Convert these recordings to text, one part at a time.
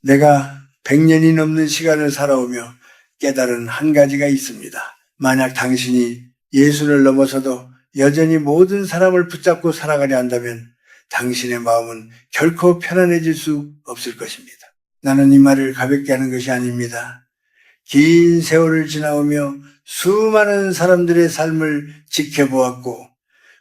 내가 100년이 넘는 시간을 살아오며 깨달은 한 가지가 있습니다. 만약 당신이 예수를 넘어서도 여전히 모든 사람을 붙잡고 살아가려 한다면 당신의 마음은 결코 편안해질 수 없을 것입니다. 나는 이 말을 가볍게 하는 것이 아닙니다. 긴 세월을 지나오며 수많은 사람들의 삶을 지켜보았고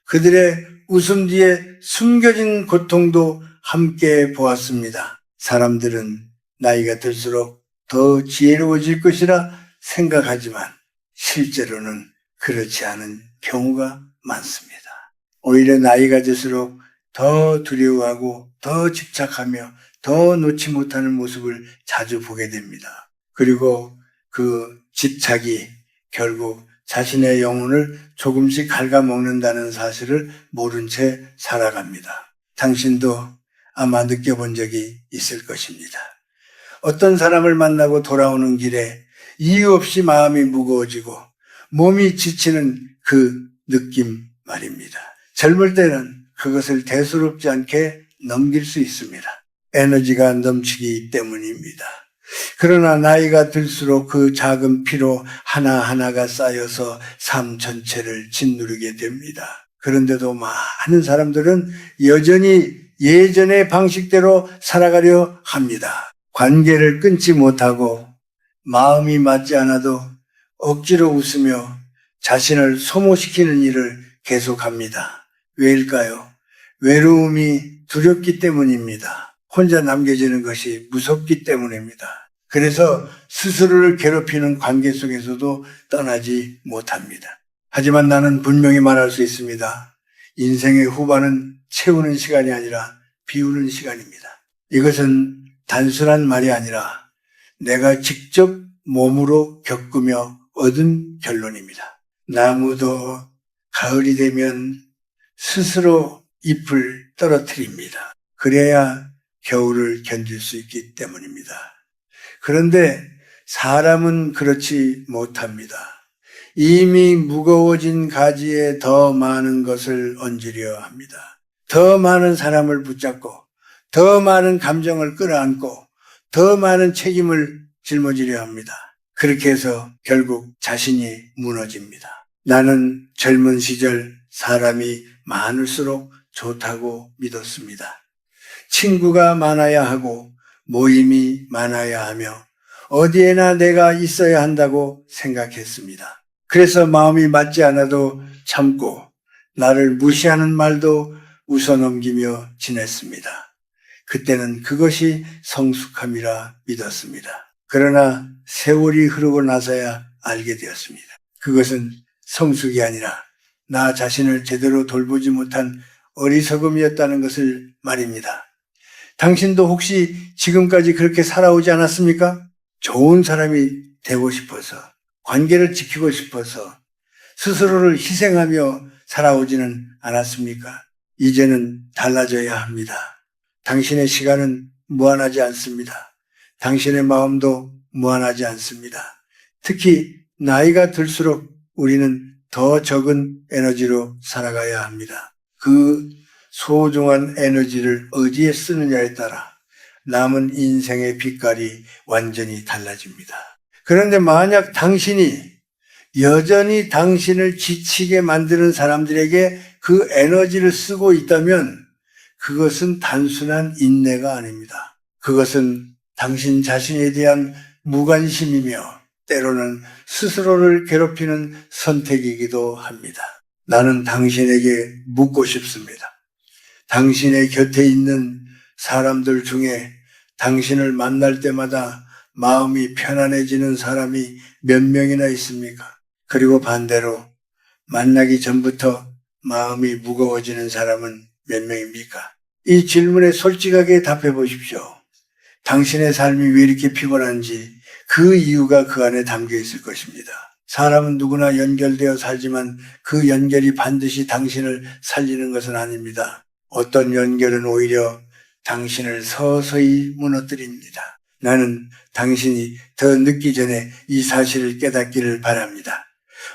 그들의 웃음 뒤에 숨겨진 고통도 함께 보았습니다. 사람들은 나이가 들수록 더 지혜로워질 것이라 생각하지만 실제로는 그렇지 않은 경우가 많습니다. 오히려 나이가 들수록 더 두려워하고 더 집착하며 더 놓지 못하는 모습을 자주 보게 됩니다. 그리고 그 집착이 결국 자신의 영혼을 조금씩 갉아먹는다는 사실을 모른 채 살아갑니다. 당신도 아마 느껴본 적이 있을 것입니다. 어떤 사람을 만나고 돌아오는 길에 이유 없이 마음이 무거워지고 몸이 지치는 그 느낌 말입니다. 젊을 때는 그것을 대수롭지 않게 넘길 수 있습니다. 에너지가 넘치기 때문입니다. 그러나 나이가 들수록 그 작은 피로 하나하나가 쌓여서 삶 전체를 짓누르게 됩니다. 그런데도 많은 사람들은 여전히 예전의 방식대로 살아가려 합니다. 관계를 끊지 못하고 마음이 맞지 않아도 억지로 웃으며 자신을 소모시키는 일을 계속합니다. 왜일까요? 외로움이 두렵기 때문입니다. 혼자 남겨지는 것이 무섭기 때문입니다. 그래서 스스로를 괴롭히는 관계 속에서도 떠나지 못합니다. 하지만 나는 분명히 말할 수 있습니다. 인생의 후반은 채우는 시간이 아니라 비우는 시간입니다. 이것은 단순한 말이 아니라 내가 직접 몸으로 겪으며 얻은 결론입니다. 나무도 가을이 되면 스스로 잎을 떨어뜨립니다. 그래야 겨울을 견딜 수 있기 때문입니다. 그런데 사람은 그렇지 못합니다. 이미 무거워진 가지에 더 많은 것을 얹으려 합니다. 더 많은 사람을 붙잡고 더 많은 감정을 끌어안고 더 많은 책임을 짊어지려 합니다. 그렇게 해서 결국 자신이 무너집니다. 나는 젊은 시절 사람이 많을수록 좋다고 믿었습니다. 친구가 많아야 하고 모임이 많아야 하며 어디에나 내가 있어야 한다고 생각했습니다. 그래서 마음이 맞지 않아도 참고 나를 무시하는 말도 웃어넘기며 지냈습니다. 그때는 그것이 성숙함이라 믿었습니다. 그러나 세월이 흐르고 나서야 알게 되었습니다. 그것은 성숙이 아니라 나 자신을 제대로 돌보지 못한 어리석음이었다는 것을 말입니다. 당신도 혹시 지금까지 그렇게 살아오지 않았습니까? 좋은 사람이 되고 싶어서, 관계를 지키고 싶어서 스스로를 희생하며 살아오지는 않았습니까? 이제는 달라져야 합니다. 당신의 시간은 무한하지 않습니다. 당신의 마음도 무한하지 않습니다. 특히 나이가 들수록 우리는 더 적은 에너지로 살아가야 합니다. 그 소중한 에너지를 어디에 쓰느냐에 따라 남은 인생의 빛깔이 완전히 달라집니다. 그런데 만약 당신이 여전히 당신을 지치게 만드는 사람들에게 그 에너지를 쓰고 있다면 그것은 단순한 인내가 아닙니다. 그것은 당신 자신에 대한 무관심이며 때로는 스스로를 괴롭히는 선택이기도 합니다. 나는 당신에게 묻고 싶습니다. 당신의 곁에 있는 사람들 중에 당신을 만날 때마다 마음이 편안해지는 사람이 몇 명이나 있습니까? 그리고 반대로 만나기 전부터 마음이 무거워지는 사람은 몇 명입니까? 이 질문에 솔직하게 답해 보십시오. 당신의 삶이 왜 이렇게 피곤한지 그 이유가 그 안에 담겨 있을 것입니다. 사람은 누구나 연결되어 살지만 그 연결이 반드시 당신을 살리는 것은 아닙니다. 어떤 연결은 오히려 당신을 서서히 무너뜨립니다. 나는 당신이 더 늦기 전에 이 사실을 깨닫기를 바랍니다.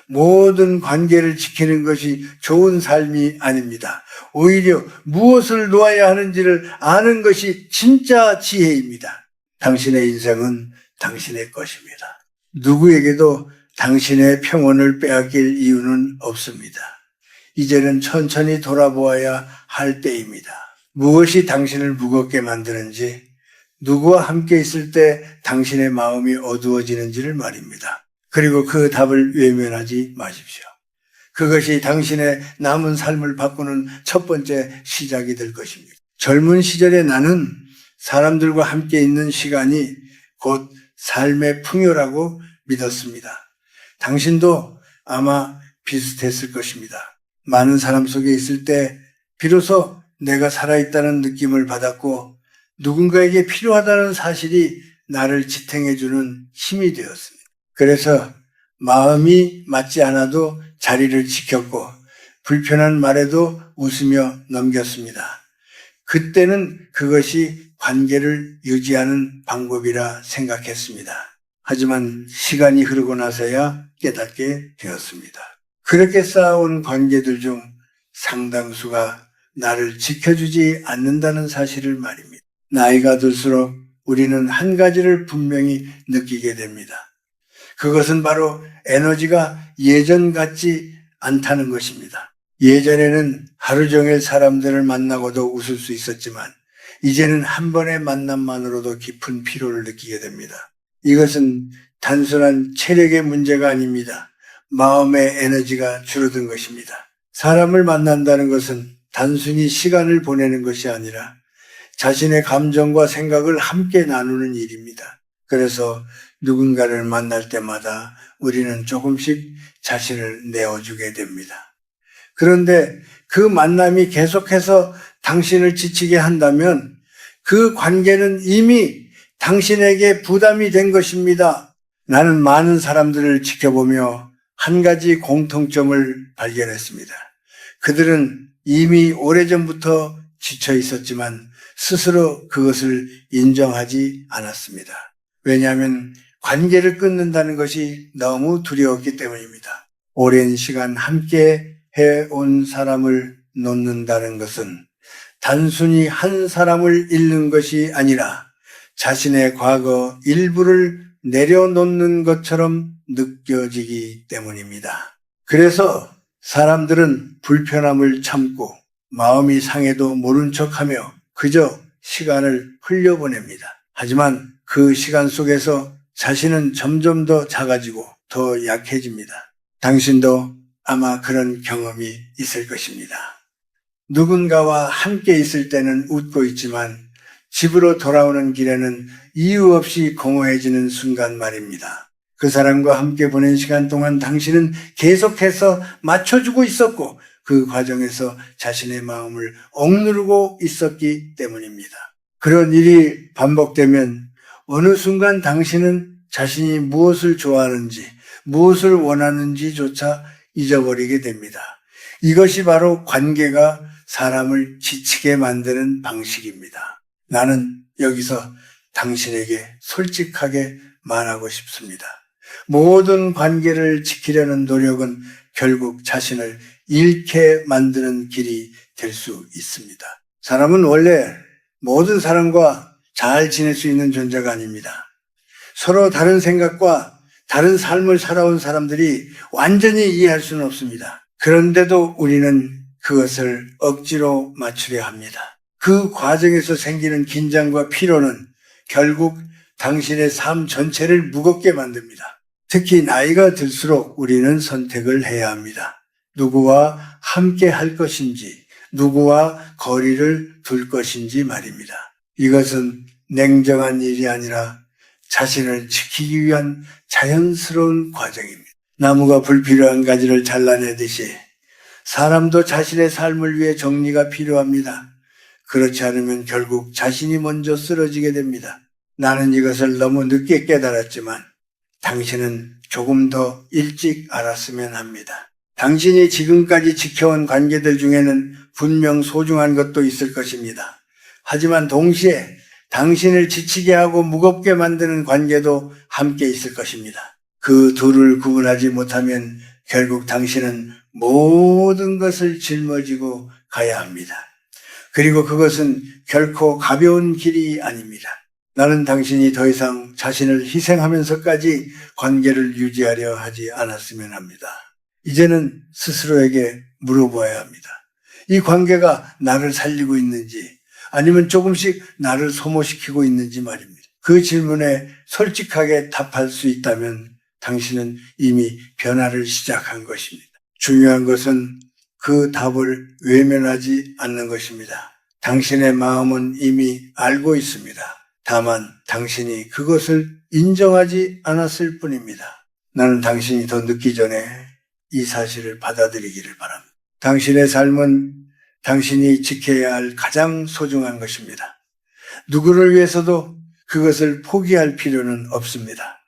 모든 관계를 지키는 것이 좋은 삶이 아닙니다. 오히려 무엇을 놓아야 하는지를 아는 것이 진짜 지혜입니다. 당신의 인생은 당신의 것입니다. 누구에게도 당신의 평온을 빼앗길 이유는 없습니다. 이제는 천천히 돌아보아야 할 때입니다. 무엇이 당신을 무겁게 만드는지, 누구와 함께 있을 때 당신의 마음이 어두워지는지를 말입니다. 그리고 그 답을 외면하지 마십시오. 그것이 당신의 남은 삶을 바꾸는 첫 번째 시작이 될 것입니다. 젊은 시절에 나는 사람들과 함께 있는 시간이 곧 삶의 풍요라고 믿었습니다. 당신도 아마 비슷했을 것입니다. 많은 사람 속에 있을 때 비로소 내가 살아있다는 느낌을 받았고 누군가에게 필요하다는 사실이 나를 지탱해주는 힘이 되었습니다. 그래서 마음이 맞지 않아도 자리를 지켰고 불편한 말에도 웃으며 넘겼습니다. 그때는 그것이 관계를 유지하는 방법이라 생각했습니다. 하지만 시간이 흐르고 나서야 깨닫게 되었습니다. 그렇게 쌓아온 관계들 중 상당수가 나를 지켜주지 않는다는 사실을 말입니다. 나이가 들수록 우리는 한 가지를 분명히 느끼게 됩니다. 그것은 바로 에너지가 예전 같지 않다는 것입니다. 예전에는 하루 종일 사람들을 만나고도 웃을 수 있었지만 이제는 한 번의 만남만으로도 깊은 피로를 느끼게 됩니다. 이것은 단순한 체력의 문제가 아닙니다. 마음의 에너지가 줄어든 것입니다. 사람을 만난다는 것은 단순히 시간을 보내는 것이 아니라 자신의 감정과 생각을 함께 나누는 일입니다. 그래서 누군가를 만날 때마다 우리는 조금씩 자신을 내어주게 됩니다. 그런데 그 만남이 계속해서 당신을 지치게 한다면 그 관계는 이미 당신에게 부담이 된 것입니다. 나는 많은 사람들을 지켜보며 한 가지 공통점을 발견했습니다. 그들은 이미 오래전부터 지쳐 있었지만 스스로 그것을 인정하지 않았습니다. 왜냐하면 관계를 끊는다는 것이 너무 두려웠기 때문입니다. 오랜 시간 함께 해온 사람을 놓는다는 것은 단순히 한 사람을 잃는 것이 아니라 자신의 과거 일부를 내려놓는 것처럼 느껴지기 때문입니다. 그래서 사람들은 불편함을 참고 마음이 상해도 모른 척하며 그저 시간을 흘려보냅니다. 하지만 그 시간 속에서 자신은 점점 더 작아지고 더 약해집니다. 당신도 아마 그런 경험이 있을 것입니다. 누군가와 함께 있을 때는 웃고 있지만 집으로 돌아오는 길에는 이유 없이 공허해지는 순간 말입니다. 그 사람과 함께 보낸 시간 동안 당신은 계속해서 맞춰주고 있었고 그 과정에서 자신의 마음을 억누르고 있었기 때문입니다. 그런 일이 반복되면 어느 순간 당신은 자신이 무엇을 좋아하는지, 무엇을 원하는지조차 잊어버리게 됩니다. 이것이 바로 관계가 사람을 지치게 만드는 방식입니다. 나는 여기서 당신에게 솔직하게 말하고 싶습니다. 모든 관계를 지키려는 노력은 결국 자신을 잃게 만드는 길이 될 수 있습니다. 사람은 원래 모든 사람과 잘 지낼 수 있는 존재가 아닙니다. 서로 다른 생각과 다른 삶을 살아온 사람들이 완전히 이해할 수는 없습니다. 그런데도 우리는 그것을 억지로 맞추려 합니다. 그 과정에서 생기는 긴장과 피로는 결국 당신의 삶 전체를 무겁게 만듭니다. 특히 나이가 들수록 우리는 선택을 해야 합니다. 누구와 함께 할 것인지, 누구와 거리를 둘 것인지 말입니다. 이것은 냉정한 일이 아니라 자신을 지키기 위한 자연스러운 과정입니다. 나무가 불필요한 가지를 잘라내듯이 사람도 자신의 삶을 위해 정리가 필요합니다. 그렇지 않으면 결국 자신이 먼저 쓰러지게 됩니다. 나는 이것을 너무 늦게 깨달았지만 당신은 조금 더 일찍 알았으면 합니다. 당신이 지금까지 지켜온 관계들 중에는 분명 소중한 것도 있을 것입니다. 하지만 동시에 당신을 지치게 하고 무겁게 만드는 관계도 함께 있을 것입니다. 그 둘을 구분하지 못하면 결국 당신은 모든 것을 짊어지고 가야 합니다. 그리고 그것은 결코 가벼운 길이 아닙니다. 나는 당신이 더 이상 자신을 희생하면서까지 관계를 유지하려 하지 않았으면 합니다. 이제는 스스로에게 물어보아야 합니다. 이 관계가 나를 살리고 있는지 아니면 조금씩 나를 소모시키고 있는지 말입니다. 그 질문에 솔직하게 답할 수 있다면 당신은 이미 변화를 시작한 것입니다. 중요한 것은 그 답을 외면하지 않는 것입니다. 당신의 마음은 이미 알고 있습니다. 다만 당신이 그것을 인정하지 않았을 뿐입니다. 나는 당신이 더 늦기 전에 이 사실을 받아들이기를 바랍니다. 당신의 삶은 당신이 지켜야 할 가장 소중한 것입니다. 누구를 위해서도 그것을 포기할 필요는 없습니다.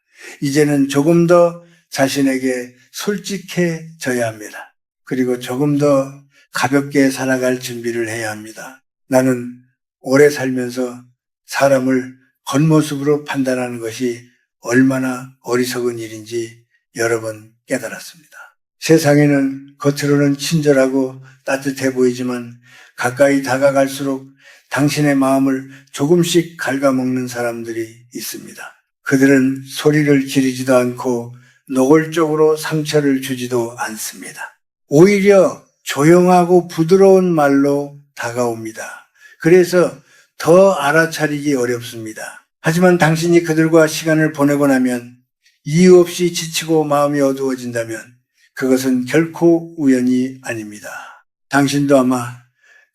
이제는 조금 더 자신에게 솔직해져야 합니다. 그리고 조금 더 가볍게 살아갈 준비를 해야 합니다. 나는 오래 살면서 사람을 겉모습으로 판단하는 것이 얼마나 어리석은 일인지 여러 번 깨달았습니다. 세상에는 겉으로는 친절하고 따뜻해 보이지만 가까이 다가갈수록 당신의 마음을 조금씩 갉아먹는 사람들이 있습니다. 그들은 소리를 지르지도 않고 노골적으로 상처를 주지도 않습니다. 오히려 조용하고 부드러운 말로 다가옵니다. 그래서 더 알아차리기 어렵습니다. 하지만 당신이 그들과 시간을 보내고 나면 이유 없이 지치고 마음이 어두워진다면 그것은 결코 우연이 아닙니다. 당신도 아마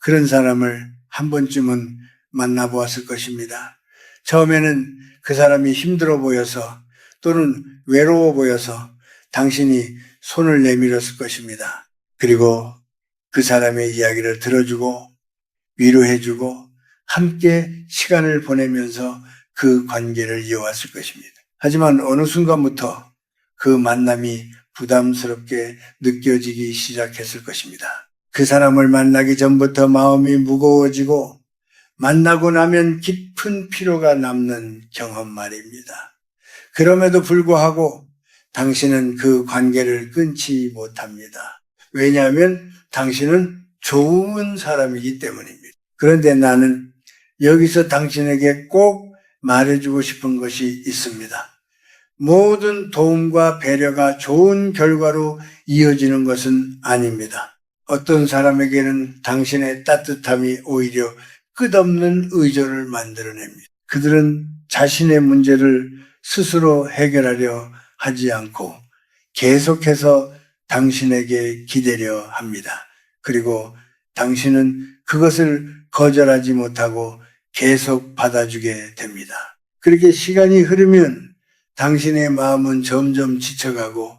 그런 사람을 한 번쯤은 만나보았을 것입니다. 처음에는 그 사람이 힘들어 보여서 또는 외로워 보여서 당신이 손을 내밀었을 것입니다. 그리고 그 사람의 이야기를 들어주고 위로해주고 함께 시간을 보내면서 그 관계를 이어왔을 것입니다. 하지만 어느 순간부터 그 만남이 부담스럽게 느껴지기 시작했을 것입니다. 그 사람을 만나기 전부터 마음이 무거워지고 만나고 나면 깊은 피로가 남는 경험 말입니다. 그럼에도 불구하고 당신은 그 관계를 끊지 못합니다. 왜냐하면 당신은 좋은 사람이기 때문입니다. 그런데 나는 여기서 당신에게 꼭 말해주고 싶은 것이 있습니다. 모든 도움과 배려가 좋은 결과로 이어지는 것은 아닙니다. 어떤 사람에게는 당신의 따뜻함이 오히려 끝없는 의존을 만들어냅니다. 그들은 자신의 문제를 스스로 해결하려 하지 않고 계속해서 당신에게 기대려 합니다. 그리고 당신은 그것을 거절하지 못하고 계속 받아주게 됩니다. 그렇게 시간이 흐르면 당신의 마음은 점점 지쳐가고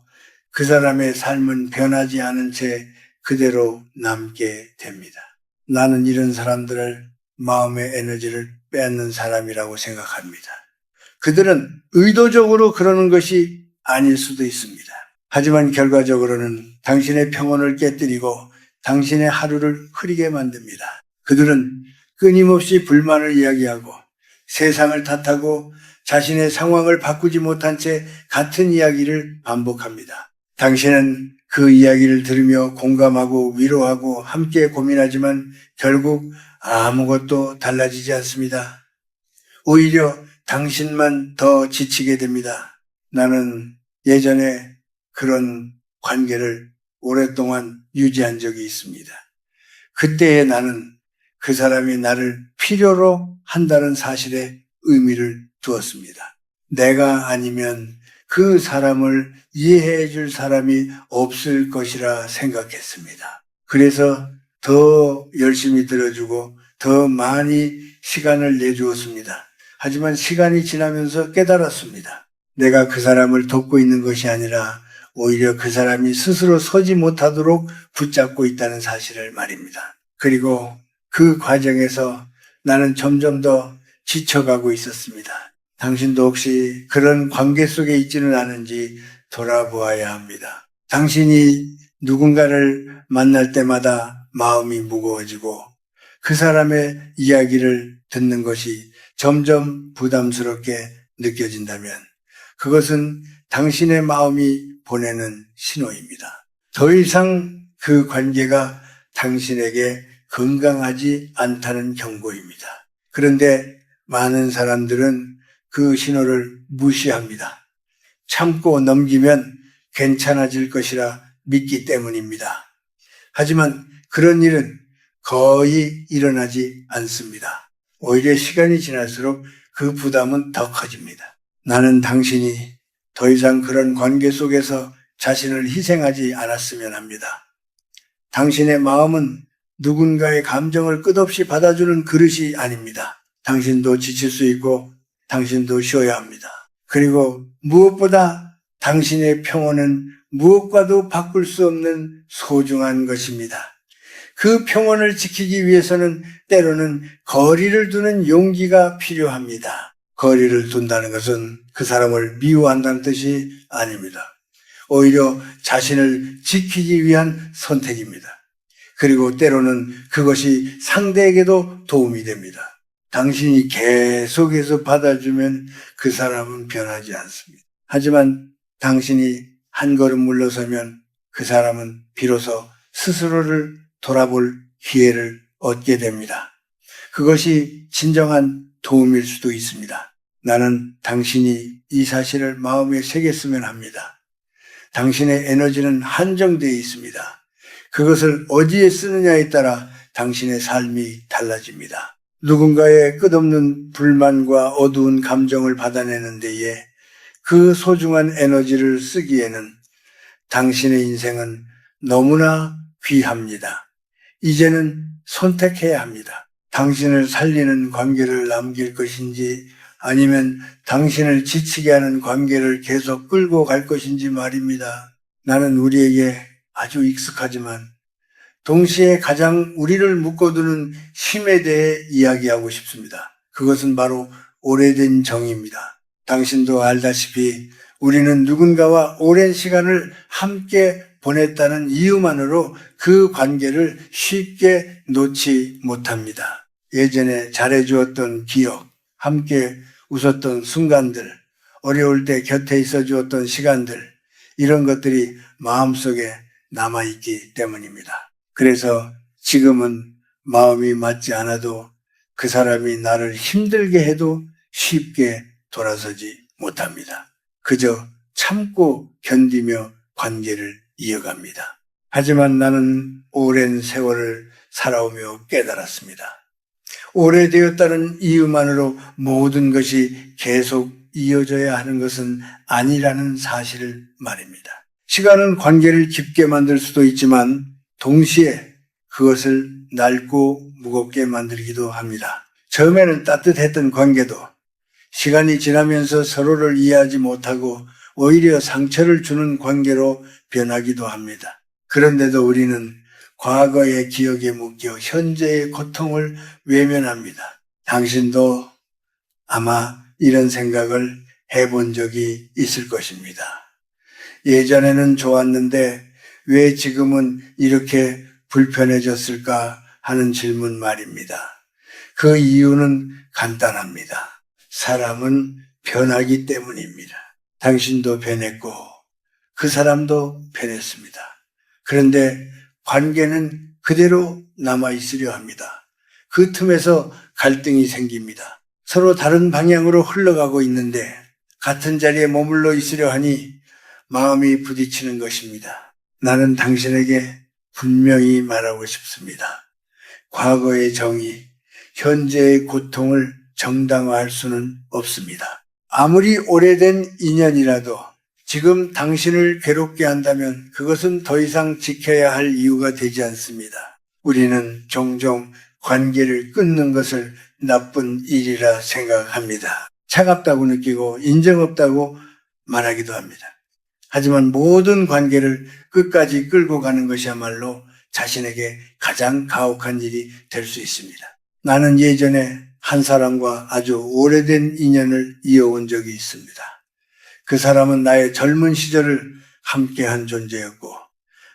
그 사람의 삶은 변하지 않은 채 그대로 남게 됩니다. 나는 이런 사람들을 마음의 에너지를 빼앗는 사람이라고 생각합니다. 그들은 의도적으로 그러는 것이 아닐 수도 있습니다. 하지만 결과적으로는 당신의 평온을 깨뜨리고 당신의 하루를 흐리게 만듭니다. 그들은 끊임없이 불만을 이야기하고 세상을 탓하고 자신의 상황을 바꾸지 못한 채 같은 이야기를 반복합니다. 당신은 그 이야기를 들으며 공감하고 위로하고 함께 고민하지만 결국 아무것도 달라지지 않습니다. 오히려 당신만 더 지치게 됩니다. 나는 예전에 그런 관계를 오랫동안 유지한 적이 있습니다. 그때에 나는 그 사람이 나를 필요로 한다는 사실에 의미를 두었습니다. 내가 아니면 그 사람을 이해해 줄 사람이 없을 것이라 생각했습니다. 그래서 더 열심히 들어주고 더 많이 시간을 내주었습니다. 하지만 시간이 지나면서 깨달았습니다. 내가 그 사람을 돕고 있는 것이 아니라 오히려 그 사람이 스스로 서지 못하도록 붙잡고 있다는 사실을 말입니다. 그리고 그 과정에서 나는 점점 더 지쳐가고 있었습니다. 당신도 혹시 그런 관계 속에 있지는 않은지 돌아보아야 합니다. 당신이 누군가를 만날 때마다 마음이 무거워지고 그 사람의 이야기를 듣는 것이 점점 부담스럽게 느껴진다면 그것은 당신의 마음이 보내는 신호입니다. 더 이상 그 관계가 당신에게 건강하지 않다는 경고입니다. 그런데 많은 사람들은 그 신호를 무시합니다. 참고 넘기면 괜찮아질 것이라 믿기 때문입니다. 하지만 그런 일은 거의 일어나지 않습니다. 오히려 시간이 지날수록 그 부담은 더 커집니다. 나는 당신이 더 이상 그런 관계 속에서 자신을 희생하지 않았으면 합니다. 당신의 마음은 누군가의 감정을 끝없이 받아주는 그릇이 아닙니다. 당신도 지칠 수 있고 당신도 쉬어야 합니다. 그리고 무엇보다 당신의 평온은 무엇과도 바꿀 수 없는 소중한 것입니다. 그 평온을 지키기 위해서는 때로는 거리를 두는 용기가 필요합니다. 거리를 둔다는 것은 그 사람을 미워한다는 뜻이 아닙니다. 오히려 자신을 지키기 위한 선택입니다. 그리고 때로는 그것이 상대에게도 도움이 됩니다. 당신이 계속해서 받아주면 그 사람은 변하지 않습니다. 하지만 당신이 한 걸음 물러서면 그 사람은 비로소 스스로를 돌아볼 기회를 얻게 됩니다. 그것이 진정한 도움일 수도 있습니다. 나는 당신이 이 사실을 마음에 새겼으면 합니다. 당신의 에너지는 한정되어 있습니다. 그것을 어디에 쓰느냐에 따라 당신의 삶이 달라집니다. 누군가의 끝없는 불만과 어두운 감정을 받아내는 데에 그 소중한 에너지를 쓰기에는 당신의 인생은 너무나 귀합니다. 이제는 선택해야 합니다. 당신을 살리는 관계를 남길 것인지 아니면 당신을 지치게 하는 관계를 계속 끌고 갈 것인지 말입니다. 나는 우리에게 아주 익숙하지만 동시에 가장 우리를 묶어두는 힘에 대해 이야기하고 싶습니다. 그것은 바로 오래된 정입니다. 당신도 알다시피 우리는 누군가와 오랜 시간을 함께 보냈다는 이유만으로 그 관계를 쉽게 놓지 못합니다. 예전에 잘해주었던 기억, 함께 웃었던 순간들, 어려울 때 곁에 있어 주었던 시간들, 이런 것들이 마음속에 남아있기 때문입니다. 그래서 지금은 마음이 맞지 않아도 그 사람이 나를 힘들게 해도 쉽게 돌아서지 못합니다. 그저 참고 견디며 관계를 이어갑니다. 하지만 나는 오랜 세월을 살아오며 깨달았습니다. 오래되었다는 이유만으로 모든 것이 계속 이어져야 하는 것은 아니라는 사실을 말입니다. 시간은 관계를 깊게 만들 수도 있지만 동시에 그것을 낡고 무겁게 만들기도 합니다. 처음에는 따뜻했던 관계도 시간이 지나면서 서로를 이해하지 못하고 오히려 상처를 주는 관계로 변하기도 합니다. 그런데도 우리는 과거의 기억에 묶여 현재의 고통을 외면합니다. 당신도 아마 이런 생각을 해본 적이 있을 것입니다. 예전에는 좋았는데 왜 지금은 이렇게 불편해졌을까 하는 질문 말입니다. 그 이유는 간단합니다. 사람은 변하기 때문입니다. 당신도 변했고 그 사람도 변했습니다. 그런데 관계는 그대로 남아있으려 합니다. 그 틈에서 갈등이 생깁니다. 서로 다른 방향으로 흘러가고 있는데 같은 자리에 머물러 있으려 하니 마음이 부딪히는 것입니다. 나는 당신에게 분명히 말하고 싶습니다. 과거의 정의, 현재의 고통을 정당화할 수는 없습니다. 아무리 오래된 인연이라도 지금 당신을 괴롭게 한다면 그것은 더 이상 지켜야 할 이유가 되지 않습니다. 우리는 종종 관계를 끊는 것을 나쁜 일이라 생각합니다. 차갑다고 느끼고 인정 없다고 말하기도 합니다. 하지만 모든 관계를 끝까지 끌고 가는 것이야말로 자신에게 가장 가혹한 일이 될 수 있습니다. 나는 예전에 한 사람과 아주 오래된 인연을 이어온 적이 있습니다. 그 사람은 나의 젊은 시절을 함께한 존재였고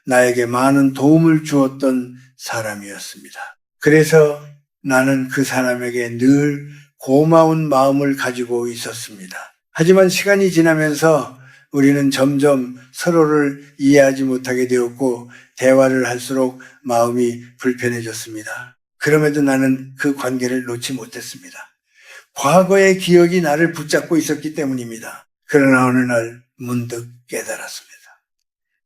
나에게 많은 도움을 주었던 사람이었습니다. 그래서 나는 그 사람에게 늘 고마운 마음을 가지고 있었습니다. 하지만 시간이 지나면서 우리는 점점 서로를 이해하지 못하게 되었고 대화를 할수록 마음이 불편해졌습니다. 그럼에도 나는 그 관계를 놓지 못했습니다. 과거의 기억이 나를 붙잡고 있었기 때문입니다. 그러나 어느 날 문득 깨달았습니다.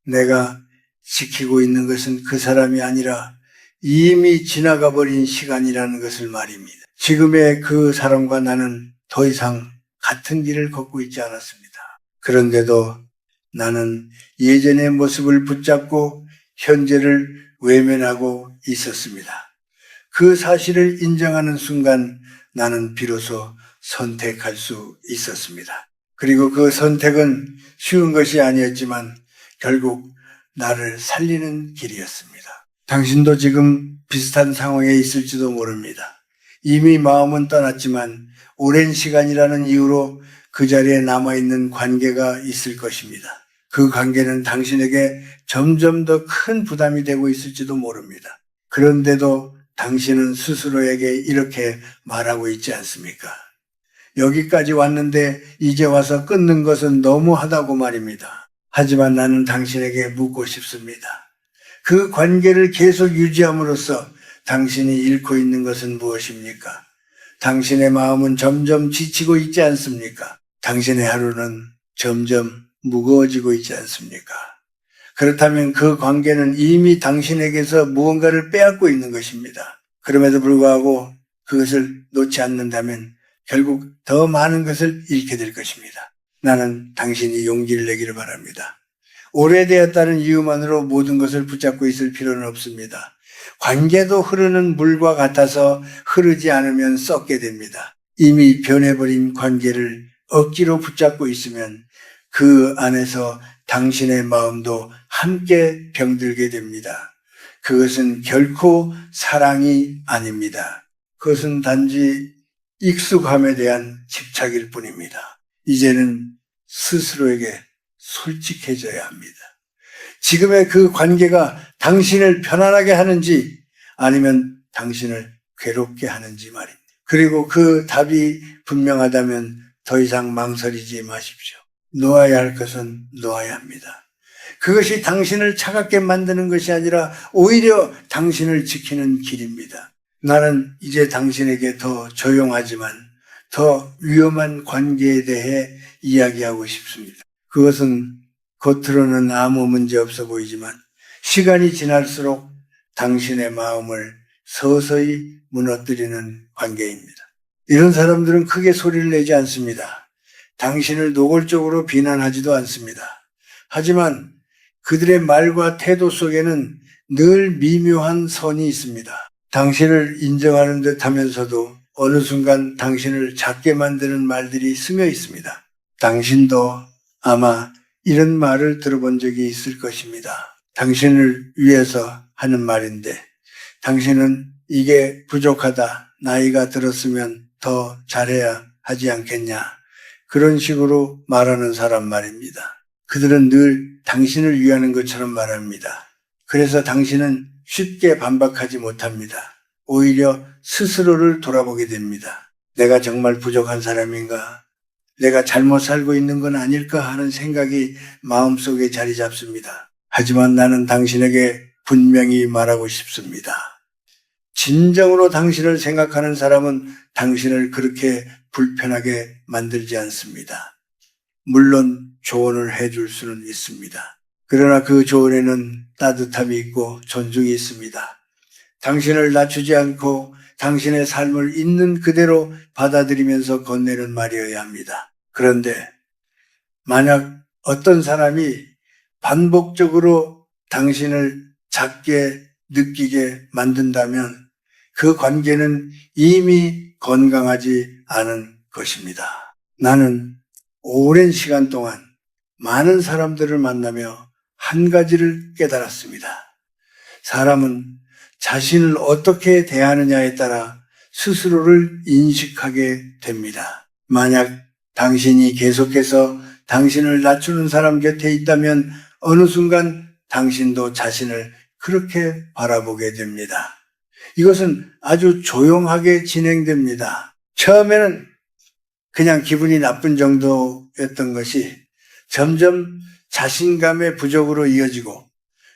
내가 지키고 있는 것은 그 사람이 아니라 이미 지나가 버린 시간이라는 것을 말입니다. 지금의 그 사람과 나는 더 이상 같은 길을 걷고 있지 않았습니다. 그런데도 나는 예전의 모습을 붙잡고 현재를 외면하고 있었습니다. 그 사실을 인정하는 순간 나는 비로소 선택할 수 있었습니다. 그리고 그 선택은 쉬운 것이 아니었지만 결국 나를 살리는 길이었습니다. 당신도 지금 비슷한 상황에 있을지도 모릅니다. 이미 마음은 떠났지만 오랜 시간이라는 이유로 그 자리에 남아있는 관계가 있을 것입니다. 그 관계는 당신에게 점점 더 큰 부담이 되고 있을지도 모릅니다. 그런데도 당신은 스스로에게 이렇게 말하고 있지 않습니까? 여기까지 왔는데 이제 와서 끊는 것은 너무하다고 말입니다. 하지만 나는 당신에게 묻고 싶습니다. 그 관계를 계속 유지함으로써 당신이 잃고 있는 것은 무엇입니까? 당신의 마음은 점점 지치고 있지 않습니까? 당신의 하루는 점점 무거워지고 있지 않습니까? 그렇다면 그 관계는 이미 당신에게서 무언가를 빼앗고 있는 것입니다. 그럼에도 불구하고 그것을 놓지 않는다면 결국 더 많은 것을 잃게 될 것입니다. 나는 당신이 용기를 내기를 바랍니다. 오래되었다는 이유만으로 모든 것을 붙잡고 있을 필요는 없습니다. 관계도 흐르는 물과 같아서 흐르지 않으면 썩게 됩니다. 이미 변해버린 관계를 억지로 붙잡고 있으면 그 안에서 당신의 마음도 함께 병들게 됩니다. 그것은 결코 사랑이 아닙니다. 그것은 단지 익숙함에 대한 집착일 뿐입니다. 이제는 스스로에게 솔직해져야 합니다. 지금의 그 관계가 당신을 편안하게 하는지 아니면 당신을 괴롭게 하는지 말입니다. 그리고 그 답이 분명하다면 더 이상 망설이지 마십시오. 놓아야 할 것은 놓아야 합니다. 그것이 당신을 차갑게 만드는 것이 아니라 오히려 당신을 지키는 길입니다. 나는 이제 당신에게 더 조용하지만 더 위험한 관계에 대해 이야기하고 싶습니다. 그것은 겉으로는 아무 문제 없어 보이지만 시간이 지날수록 당신의 마음을 서서히 무너뜨리는 관계입니다. 이런 사람들은 크게 소리를 내지 않습니다. 당신을 노골적으로 비난하지도 않습니다. 하지만 그들의 말과 태도 속에는 늘 미묘한 선이 있습니다. 당신을 인정하는 듯 하면서도 어느 순간 당신을 작게 만드는 말들이 스며 있습니다. 당신도 아마 이런 말을 들어본 적이 있을 것입니다. 당신을 위해서 하는 말인데 당신은 이게 부족하다. 나이가 들었으면 더 잘해야 하지 않겠냐. 그런 식으로 말하는 사람 말입니다. 그들은 늘 당신을 위하는 것처럼 말합니다. 그래서 당신은 쉽게 반박하지 못합니다. 오히려 스스로를 돌아보게 됩니다. 내가 정말 부족한 사람인가? 내가 잘못 살고 있는 건 아닐까 하는 생각이 마음속에 자리 잡습니다. 하지만 나는 당신에게 분명히 말하고 싶습니다. 진정으로 당신을 생각하는 사람은 당신을 그렇게 불편하게 만들지 않습니다. 물론 조언을 해줄 수는 있습니다. 그러나 그 조언에는 따뜻함이 있고 존중이 있습니다. 당신을 낮추지 않고 당신의 삶을 있는 그대로 받아들이면서 건네는 말이어야 합니다. 그런데 만약 어떤 사람이 반복적으로 당신을 작게 느끼게 만든다면 그 관계는 이미 건강하지 않은 것입니다. 나는 오랜 시간 동안 많은 사람들을 만나며 한 가지를 깨달았습니다. 사람은 자신을 어떻게 대하느냐에 따라 스스로를 인식하게 됩니다. 만약 당신이 계속해서 당신을 낮추는 사람 곁에 있다면 어느 순간 당신도 자신을 그렇게 바라보게 됩니다. 이것은 아주 조용하게 진행됩니다. 처음에는 그냥 기분이 나쁜 정도였던 것이 점점 자신감의 부족으로 이어지고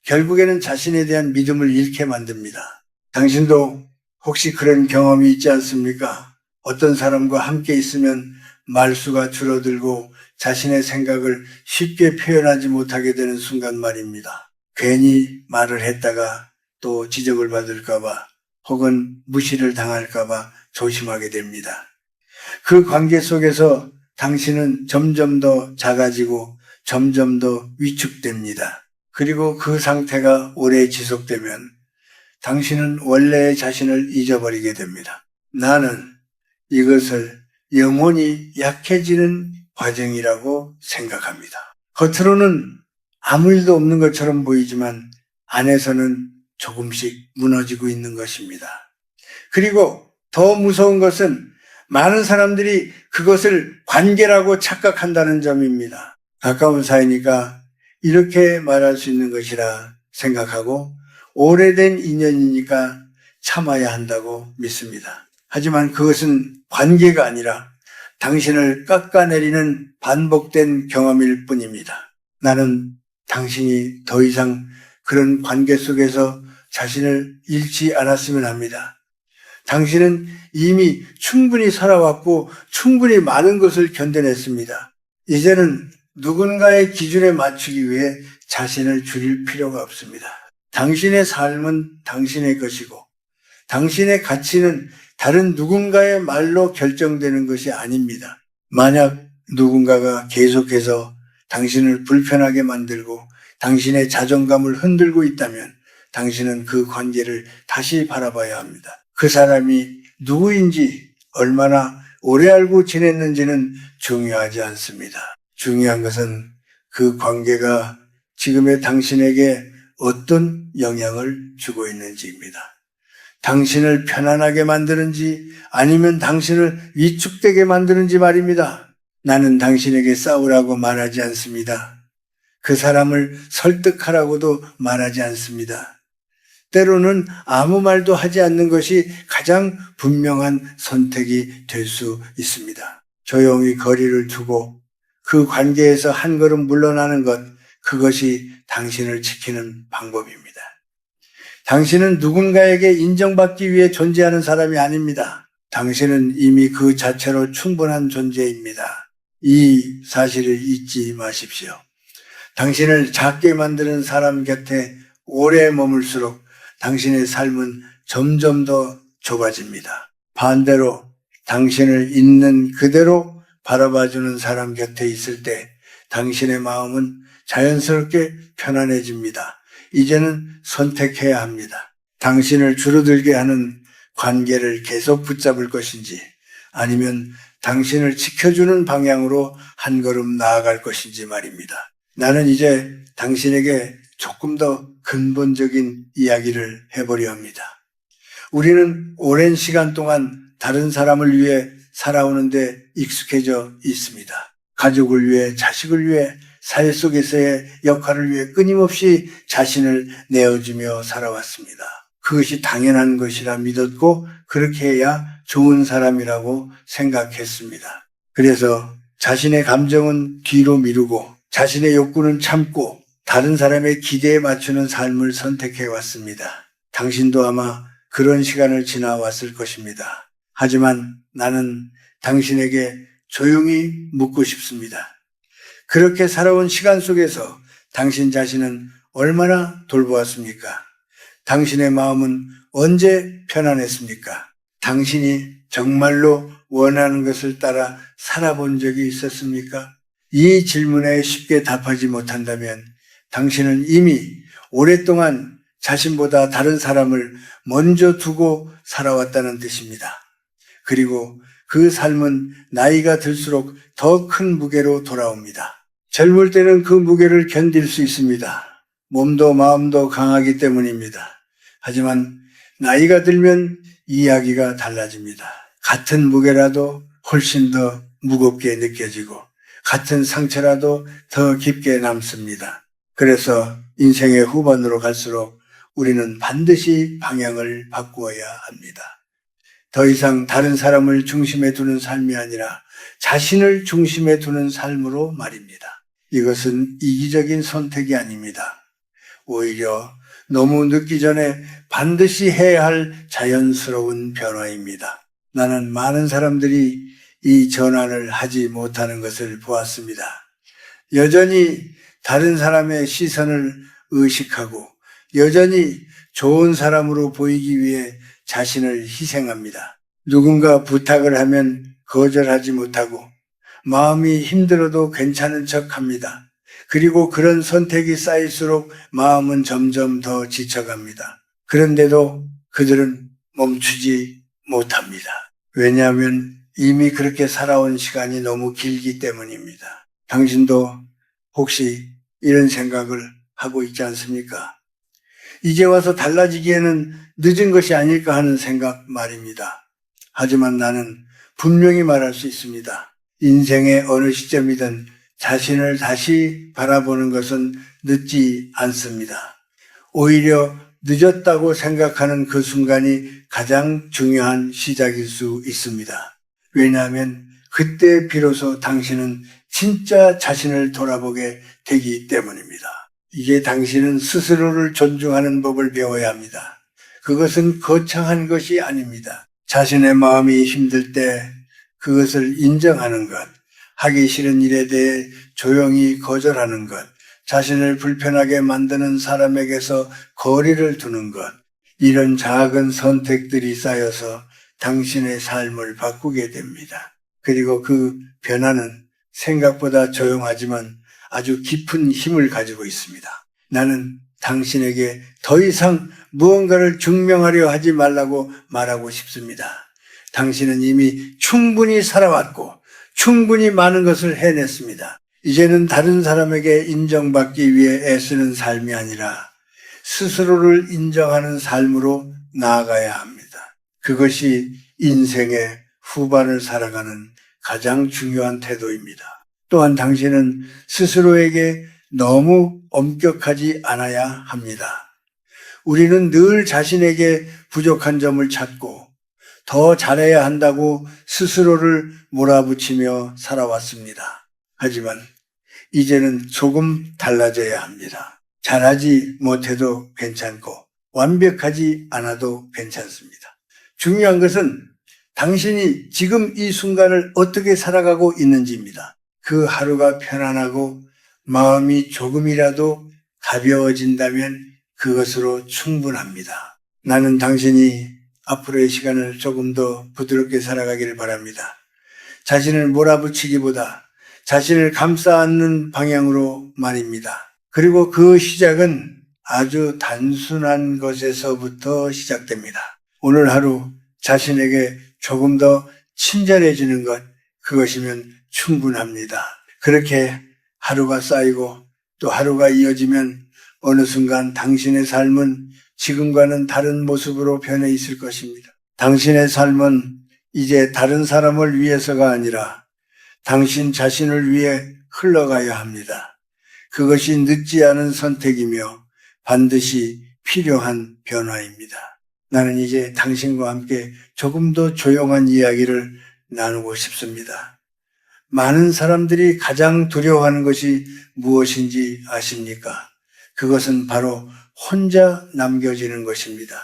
결국에는 자신에 대한 믿음을 잃게 만듭니다. 당신도 혹시 그런 경험이 있지 않습니까? 어떤 사람과 함께 있으면 말수가 줄어들고 자신의 생각을 쉽게 표현하지 못하게 되는 순간 말입니다. 괜히 말을 했다가 또 지적을 받을까봐 혹은 무시를 당할까봐 조심하게 됩니다. 그 관계 속에서 당신은 점점 더 작아지고 점점 더 위축됩니다. 그리고 그 상태가 오래 지속되면 당신은 원래의 자신을 잊어버리게 됩니다. 나는 이것을 영혼이 약해지는 과정이라고 생각합니다. 겉으로는 아무 일도 없는 것처럼 보이지만 안에서는 조금씩 무너지고 있는 것입니다. 그리고 더 무서운 것은 많은 사람들이 그것을 관계라고 착각한다는 점입니다. 가까운 사이니까 이렇게 말할 수 있는 것이라 생각하고 오래된 인연이니까 참아야 한다고 믿습니다. 하지만 그것은 관계가 아니라 당신을 깎아내리는 반복된 경험일 뿐입니다. 나는 당신이 더 이상 그런 관계 속에서 자신을 잃지 않았으면 합니다. 당신은 이미 충분히 살아왔고 충분히 많은 것을 견뎌냈습니다. 이제는 누군가의 기준에 맞추기 위해 자신을 줄일 필요가 없습니다. 당신의 삶은 당신의 것이고 당신의 가치는 다른 누군가의 말로 결정되는 것이 아닙니다. 만약 누군가가 계속해서 당신을 불편하게 만들고 당신의 자존감을 흔들고 있다면 당신은 그 관계를 다시 바라봐야 합니다. 그 사람이 누구인지 얼마나 오래 알고 지냈는지는 중요하지 않습니다. 중요한 것은 그 관계가 지금의 당신에게 어떤 영향을 주고 있는지입니다. 당신을 편안하게 만드는지 아니면 당신을 위축되게 만드는지 말입니다. 나는 당신에게 싸우라고 말하지 않습니다. 그 사람을 설득하라고도 말하지 않습니다. 때로는 아무 말도 하지 않는 것이 가장 분명한 선택이 될 수 있습니다. 조용히 거리를 두고 그 관계에서 한 걸음 물러나는 것, 그것이 당신을 지키는 방법입니다. 당신은 누군가에게 인정받기 위해 존재하는 사람이 아닙니다. 당신은 이미 그 자체로 충분한 존재입니다. 이 사실을 잊지 마십시오. 당신을 작게 만드는 사람 곁에 오래 머물수록 당신의 삶은 점점 더 좁아집니다. 반대로 당신을 있는 그대로 바라봐주는 사람 곁에 있을 때 당신의 마음은 자연스럽게 편안해집니다. 이제는 선택해야 합니다. 당신을 줄어들게 하는 관계를 계속 붙잡을 것인지 아니면 당신을 지켜주는 방향으로 한 걸음 나아갈 것인지 말입니다. 나는 이제 당신에게 조금 더 근본적인 이야기를 해보려 합니다. 우리는 오랜 시간 동안 다른 사람을 위해 살아오는데 익숙해져 있습니다. 가족을 위해, 자식을 위해, 사회 속에서의 역할을 위해 끊임없이 자신을 내어주며 살아왔습니다. 그것이 당연한 것이라 믿었고 그렇게 해야 좋은 사람이라고 생각했습니다. 그래서 자신의 감정은 뒤로 미루고 자신의 욕구는 참고 다른 사람의 기대에 맞추는 삶을 선택해 왔습니다. 당신도 아마 그런 시간을 지나왔을 것입니다. 하지만 나는 당신에게 조용히 묻고 싶습니다. 그렇게 살아온 시간 속에서 당신 자신은 얼마나 돌보았습니까? 당신의 마음은 언제 편안했습니까? 당신이 정말로 원하는 것을 따라 살아본 적이 있었습니까? 이 질문에 쉽게 답하지 못한다면 당신은 이미 오랫동안 자신보다 다른 사람을 먼저 두고 살아왔다는 뜻입니다. 그리고 그 삶은 나이가 들수록 더 큰 무게로 돌아옵니다. 젊을 때는 그 무게를 견딜 수 있습니다. 몸도 마음도 강하기 때문입니다. 하지만 나이가 들면 이야기가 달라집니다. 같은 무게라도 훨씬 더 무겁게 느껴지고 같은 상처라도 더 깊게 남습니다. 그래서 인생의 후반으로 갈수록 우리는 반드시 방향을 바꾸어야 합니다. 더 이상 다른 사람을 중심에 두는 삶이 아니라 자신을 중심에 두는 삶으로 말입니다. 이것은 이기적인 선택이 아닙니다. 오히려 너무 늦기 전에 반드시 해야 할 자연스러운 변화입니다. 나는 많은 사람들이 이 전환을 하지 못하는 것을 보았습니다. 여전히 다른 사람의 시선을 의식하고 여전히 좋은 사람으로 보이기 위해 자신을 희생합니다. 누군가 부탁을 하면 거절하지 못하고 마음이 힘들어도 괜찮은 척합니다. 그리고 그런 선택이 쌓일수록 마음은 점점 더 지쳐갑니다. 그런데도 그들은 멈추지 못합니다. 왜냐하면 이미 그렇게 살아온 시간이 너무 길기 때문입니다. 당신도 혹시 이런 생각을 하고 있지 않습니까? 이제 와서 달라지기에는 늦은 것이 아닐까 하는 생각 말입니다. 하지만 나는 분명히 말할 수 있습니다. 인생의 어느 시점이든 자신을 다시 바라보는 것은 늦지 않습니다. 오히려 늦었다고 생각하는 그 순간이 가장 중요한 시작일 수 있습니다. 왜냐하면 그때 비로소 당신은 진짜 자신을 돌아보게 되기 때문입니다. 이제 당신은 스스로를 존중하는 법을 배워야 합니다. 그것은 거창한 것이 아닙니다. 자신의 마음이 힘들 때 그것을 인정하는 것, 하기 싫은 일에 대해 조용히 거절하는 것, 자신을 불편하게 만드는 사람에게서 거리를 두는 것, 이런 작은 선택들이 쌓여서 당신의 삶을 바꾸게 됩니다. 그리고 그 변화는 생각보다 조용하지만 아주 깊은 힘을 가지고 있습니다. 나는 당신에게 더 이상 무언가를 증명하려 하지 말라고 말하고 싶습니다. 당신은 이미 충분히 살아왔고 충분히 많은 것을 해냈습니다. 이제는 다른 사람에게 인정받기 위해 애쓰는 삶이 아니라 스스로를 인정하는 삶으로 나아가야 합니다. 그것이 인생의 후반을 살아가는 가장 중요한 태도입니다. 또한 당신은 스스로에게 너무 엄격하지 않아야 합니다. 우리는 늘 자신에게 부족한 점을 찾고 더 잘해야 한다고 스스로를 몰아붙이며 살아왔습니다. 하지만 이제는 조금 달라져야 합니다. 잘하지 못해도 괜찮고 완벽하지 않아도 괜찮습니다. 중요한 것은 당신이 지금 이 순간을 어떻게 살아가고 있는지입니다. 그 하루가 편안하고 마음이 조금이라도 가벼워진다면 그것으로 충분합니다. 나는 당신이 앞으로의 시간을 조금 더 부드럽게 살아가기를 바랍니다. 자신을 몰아붙이기보다 자신을 감싸 안는 방향으로 말입니다. 그리고 그 시작은 아주 단순한 것에서부터 시작됩니다. 오늘 하루 자신에게 조금 더 친절해지는 것, 그것이면 충분합니다. 그렇게 하루가 쌓이고 또 하루가 이어지면 어느 순간 당신의 삶은 지금과는 다른 모습으로 변해 있을 것입니다. 당신의 삶은 이제 다른 사람을 위해서가 아니라 당신 자신을 위해 흘러가야 합니다. 그것이 늦지 않은 선택이며 반드시 필요한 변화입니다. 나는 이제 당신과 함께 조금 더 조용한 이야기를 나누고 싶습니다. 많은 사람들이 가장 두려워하는 것이 무엇인지 아십니까? 그것은 바로 혼자 남겨지는 것입니다.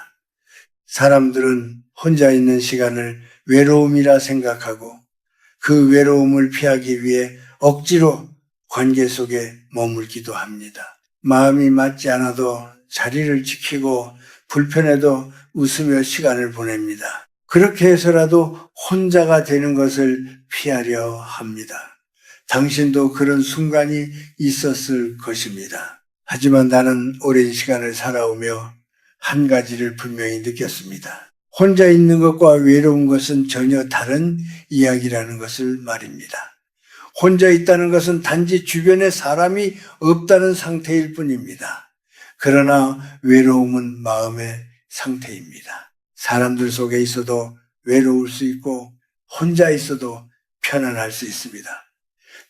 사람들은 혼자 있는 시간을 외로움이라 생각하고 그 외로움을 피하기 위해 억지로 관계 속에 머물기도 합니다. 마음이 맞지 않아도 자리를 지키고 불편해도 웃으며 시간을 보냅니다. 그렇게 해서라도 혼자가 되는 것을 피하려 합니다. 당신도 그런 순간이 있었을 것입니다. 하지만 나는 오랜 시간을 살아오며 한 가지를 분명히 느꼈습니다. 혼자 있는 것과 외로운 것은 전혀 다른 이야기라는 것을 말입니다. 혼자 있다는 것은 단지 주변에 사람이 없다는 상태일 뿐입니다. 그러나 외로움은 마음의 상태입니다. 사람들 속에 있어도 외로울 수 있고 혼자 있어도 편안할 수 있습니다.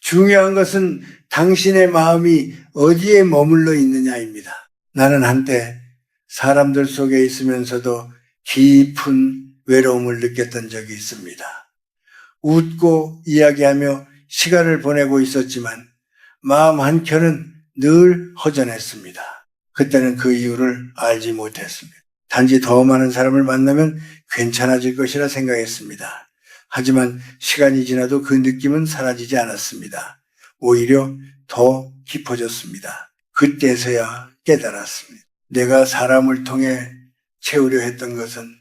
중요한 것은 당신의 마음이 어디에 머물러 있느냐입니다. 나는 한때 사람들 속에 있으면서도 깊은 외로움을 느꼈던 적이 있습니다. 웃고 이야기하며 시간을 보내고 있었지만 마음 한켠은 늘 허전했습니다. 그때는 그 이유를 알지 못했습니다. 단지 더 많은 사람을 만나면 괜찮아질 것이라 생각했습니다. 하지만 시간이 지나도 그 느낌은 사라지지 않았습니다. 오히려 더 깊어졌습니다. 그때서야 깨달았습니다. 내가 사람을 통해 채우려 했던 것은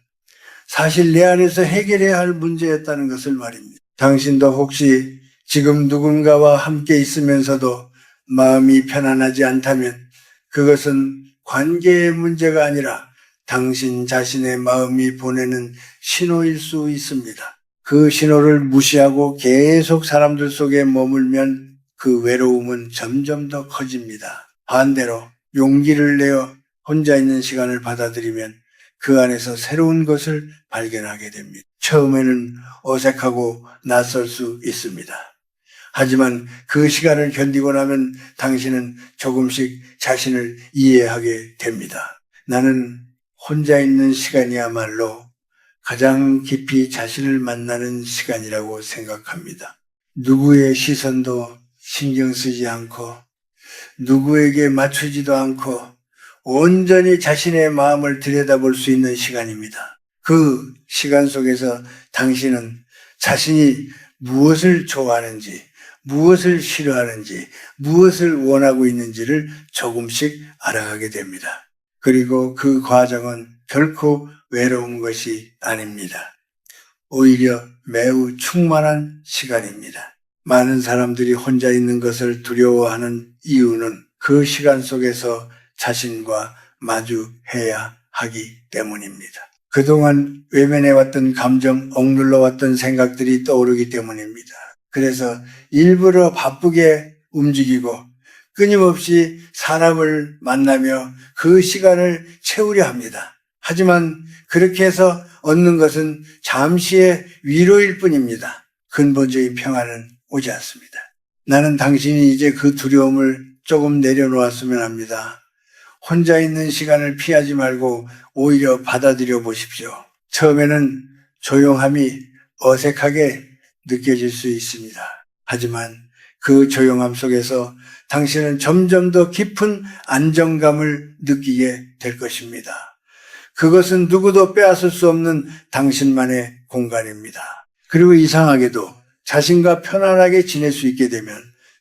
사실 내 안에서 해결해야 할 문제였다는 것을 말입니다. 당신도 혹시 지금 누군가와 함께 있으면서도 마음이 편안하지 않다면 그것은 관계의 문제가 아니라 당신 자신의 마음이 보내는 신호일 수 있습니다. 그 신호를 무시하고 계속 사람들 속에 머물면 그 외로움은 점점 더 커집니다. 반대로 용기를 내어 혼자 있는 시간을 받아들이면 그 안에서 새로운 것을 발견하게 됩니다. 처음에는 어색하고 낯설 수 있습니다. 하지만 그 시간을 견디고 나면 당신은 조금씩 자신을 이해하게 됩니다. 나는 혼자 있는 시간이야말로 가장 깊이 자신을 만나는 시간이라고 생각합니다. 누구의 시선도 신경 쓰지 않고 누구에게 맞추지도 않고 온전히 자신의 마음을 들여다볼 수 있는 시간입니다. 그 시간 속에서 당신은 자신이 무엇을 좋아하는지, 무엇을 싫어하는지, 무엇을 원하고 있는지를 조금씩 알아가게 됩니다. 그리고 그 과정은 결코 외로운 것이 아닙니다. 오히려 매우 충만한 시간입니다. 많은 사람들이 혼자 있는 것을 두려워하는 이유는 그 시간 속에서 자신과 마주해야 하기 때문입니다. 그동안 외면해왔던 감정, 억눌러왔던 생각들이 떠오르기 때문입니다. 그래서 일부러 바쁘게 움직이고 끊임없이 사람을 만나며 그 시간을 채우려 합니다. 하지만 그렇게 해서 얻는 것은 잠시의 위로일 뿐입니다. 근본적인 평안은 오지 않습니다. 나는 당신이 이제 그 두려움을 조금 내려놓았으면 합니다. 혼자 있는 시간을 피하지 말고 오히려 받아들여 보십시오. 처음에는 조용함이 어색하게 느껴질 수 있습니다. 하지만 그 조용함 속에서 당신은 점점 더 깊은 안정감을 느끼게 될 것입니다. 그것은 누구도 빼앗을 수 없는 당신만의 공간입니다. 그리고 이상하게도 자신과 편안하게 지낼 수 있게 되면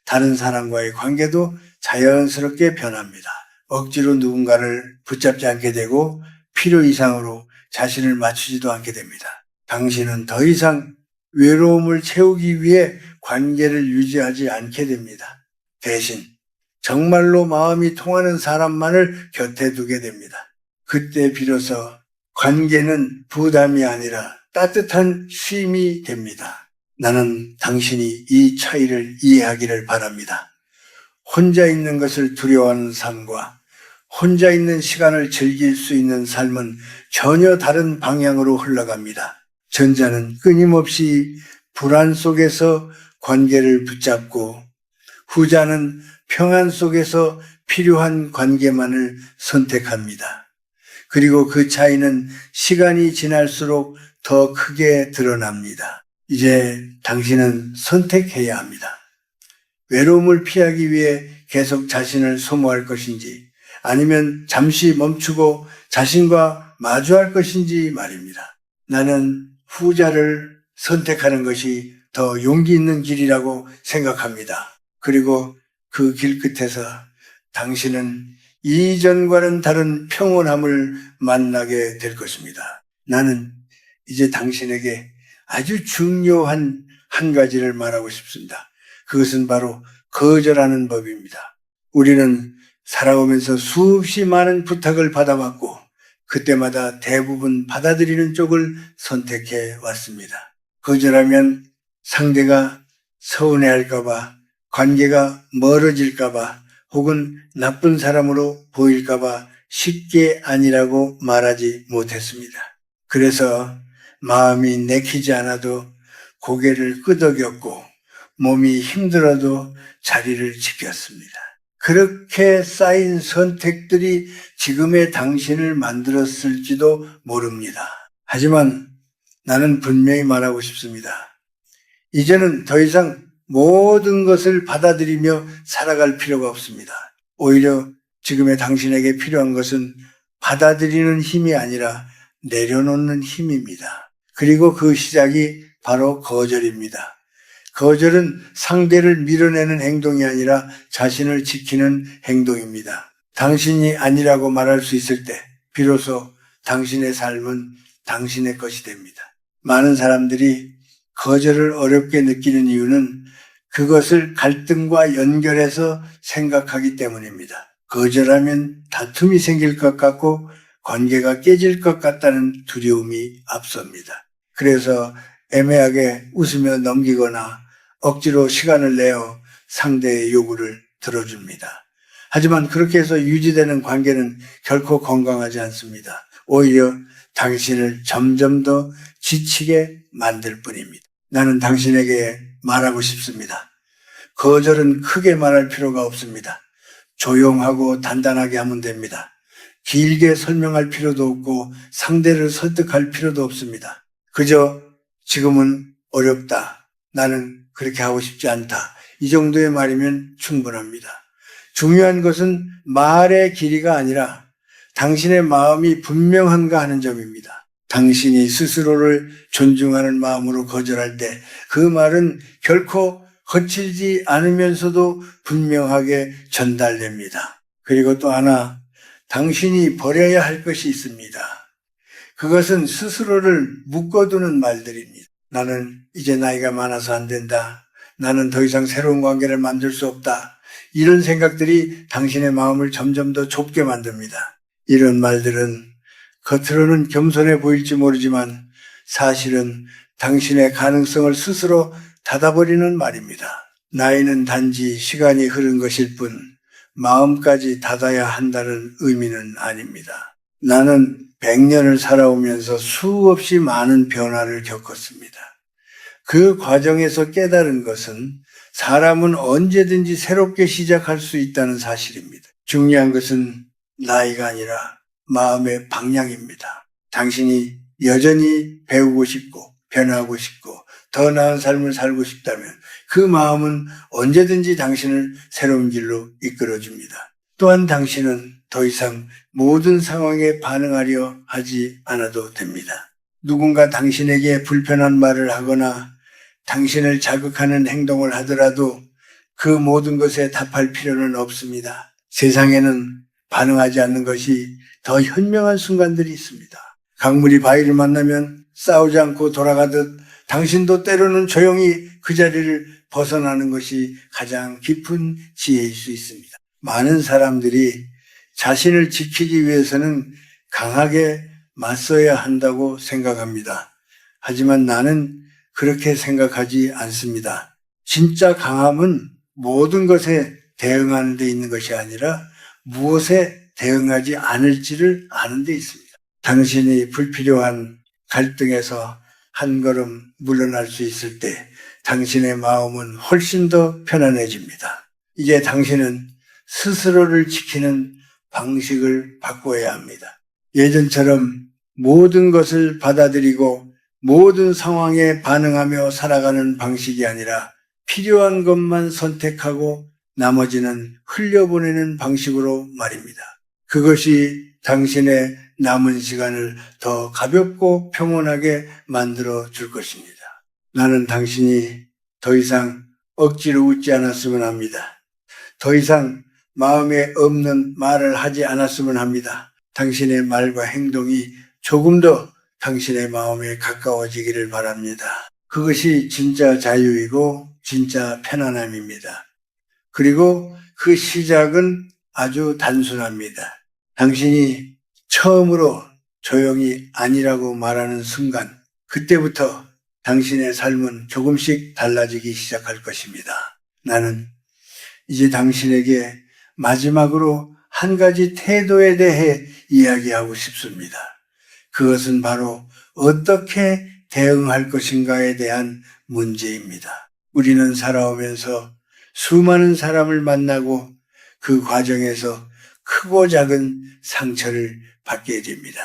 다른 사람과의 관계도 자연스럽게 변합니다. 억지로 누군가를 붙잡지 않게 되고 필요 이상으로 자신을 맞추지도 않게 됩니다. 당신은 더 이상 외로움을 채우기 위해 관계를 유지하지 않게 됩니다. 대신 정말로 마음이 통하는 사람만을 곁에 두게 됩니다. 그때 비로소 관계는 부담이 아니라 따뜻한 쉼이 됩니다. 나는 당신이 이 차이를 이해하기를 바랍니다. 혼자 있는 것을 두려워하는 삶과 혼자 있는 시간을 즐길 수 있는 삶은 전혀 다른 방향으로 흘러갑니다. 전자는 끊임없이 불안 속에서 관계를 붙잡고 후자는 평안 속에서 필요한 관계만을 선택합니다. 그리고 그 차이는 시간이 지날수록 더 크게 드러납니다. 이제 당신은 선택해야 합니다. 외로움을 피하기 위해 계속 자신을 소모할 것인지 아니면 잠시 멈추고 자신과 마주할 것인지 말입니다. 나는 후자를 선택하는 것이 더 용기 있는 길이라고 생각합니다. 그리고 그 길 끝에서 당신은 이전과는 다른 평온함을 만나게 될 것입니다. 나는 이제 당신에게 아주 중요한 한 가지를 말하고 싶습니다. 그것은 바로 거절하는 법입니다. 우리는 살아오면서 수없이 많은 부탁을 받아왔고 그때마다 대부분 받아들이는 쪽을 선택해 왔습니다. 거절하면 상대가 서운해할까봐, 관계가 멀어질까봐, 혹은 나쁜 사람으로 보일까봐 쉽게 아니라고 말하지 못했습니다. 그래서 마음이 내키지 않아도 고개를 끄덕였고 몸이 힘들어도 자리를 지켰습니다. 그렇게 쌓인 선택들이 지금의 당신을 만들었을지도 모릅니다. 하지만 나는 분명히 말하고 싶습니다. 이제는 더 이상 모든 것을 받아들이며 살아갈 필요가 없습니다. 오히려 지금의 당신에게 필요한 것은 받아들이는 힘이 아니라 내려놓는 힘입니다. 그리고 그 시작이 바로 거절입니다. 거절은 상대를 밀어내는 행동이 아니라 자신을 지키는 행동입니다. 당신이 아니라고 말할 수 있을 때 비로소 당신의 삶은 당신의 것이 됩니다. 많은 사람들이 거절을 어렵게 느끼는 이유는 그것을 갈등과 연결해서 생각하기 때문입니다. 거절하면 다툼이 생길 것 같고 관계가 깨질 것 같다는 두려움이 앞섭니다. 그래서 애매하게 웃으며 넘기거나 억지로 시간을 내어 상대의 요구를 들어줍니다. 하지만 그렇게 해서 유지되는 관계는 결코 건강하지 않습니다. 오히려 당신을 점점 더 지치게 만들 뿐입니다. 나는 당신에게 말하고 싶습니다. 거절은 크게 말할 필요가 없습니다. 조용하고 단단하게 하면 됩니다. 길게 설명할 필요도 없고 상대를 설득할 필요도 없습니다. 그저 지금은 어렵다. 나는 그렇게 하고 싶지 않다. 이 정도의 말이면 충분합니다. 중요한 것은 말의 길이가 아니라 당신의 마음이 분명한가 하는 점입니다. 당신이 스스로를 존중하는 마음으로 거절할 때 그 말은 결코 거칠지 않으면서도 분명하게 전달됩니다. 그리고 또 하나, 당신이 버려야 할 것이 있습니다. 그것은 스스로를 묶어두는 말들입니다. 나는 이제 나이가 많아서 안 된다. 나는 더 이상 새로운 관계를 만들 수 없다. 이런 생각들이 당신의 마음을 점점 더 좁게 만듭니다. 이런 말들은 겉으로는 겸손해 보일지 모르지만 사실은 당신의 가능성을 스스로 닫아버리는 말입니다. 나이는 단지 시간이 흐른 것일 뿐 마음까지 닫아야 한다는 의미는 아닙니다. 나는 100년을 살아오면서 수없이 많은 변화를 겪었습니다. 그 과정에서 깨달은 것은 사람은 언제든지 새롭게 시작할 수 있다는 사실입니다. 중요한 것은 나이가 아니라 마음의 방향입니다. 당신이 여전히 배우고 싶고 변화하고 싶고 더 나은 삶을 살고 싶다면 그 마음은 언제든지 당신을 새로운 길로 이끌어줍니다. 또한 당신은 더 이상 모든 상황에 반응하려 하지 않아도 됩니다. 누군가 당신에게 불편한 말을 하거나 당신을 자극하는 행동을 하더라도 그 모든 것에 답할 필요는 없습니다. 세상에는 반응하지 않는 것이 더 현명한 순간들이 있습니다. 강물이 바위를 만나면 싸우지 않고 돌아가듯 당신도 때로는 조용히 그 자리를 벗어나는 것이 가장 깊은 지혜일 수 있습니다. 많은 사람들이 자신을 지키기 위해서는 강하게 맞서야 한다고 생각합니다. 하지만 나는 그렇게 생각하지 않습니다. 진짜 강함은 모든 것에 대응하는 데 있는 것이 아니라 무엇에 대응하지 않을지를 아는 데 있습니다. 당신이 불필요한 갈등에서 한 걸음 물러날 수 있을 때 당신의 마음은 훨씬 더 편안해집니다. 이제 당신은 스스로를 지키는 방식을 바꿔야 합니다. 예전처럼 모든 것을 받아들이고 모든 상황에 반응하며 살아가는 방식이 아니라 필요한 것만 선택하고 나머지는 흘려보내는 방식으로 말입니다. 그것이 당신의 남은 시간을 더 가볍고 평온하게 만들어 줄 것입니다. 나는 당신이 더 이상 억지로 웃지 않았으면 합니다. 더 이상 마음에 없는 말을 하지 않았으면 합니다. 당신의 말과 행동이 조금 더 당신의 마음에 가까워지기를 바랍니다. 그것이 진짜 자유이고 진짜 편안함입니다. 그리고 그 시작은 아주 단순합니다. 당신이 처음으로 조용히 아니라고 말하는 순간, 그때부터 당신의 삶은 조금씩 달라지기 시작할 것입니다. 나는 이제 당신에게 마지막으로 한 가지 태도에 대해 이야기하고 싶습니다. 그것은 바로 어떻게 대응할 것인가에 대한 문제입니다. 우리는 살아오면서 수많은 사람을 만나고 그 과정에서 크고 작은 상처를 받게 됩니다.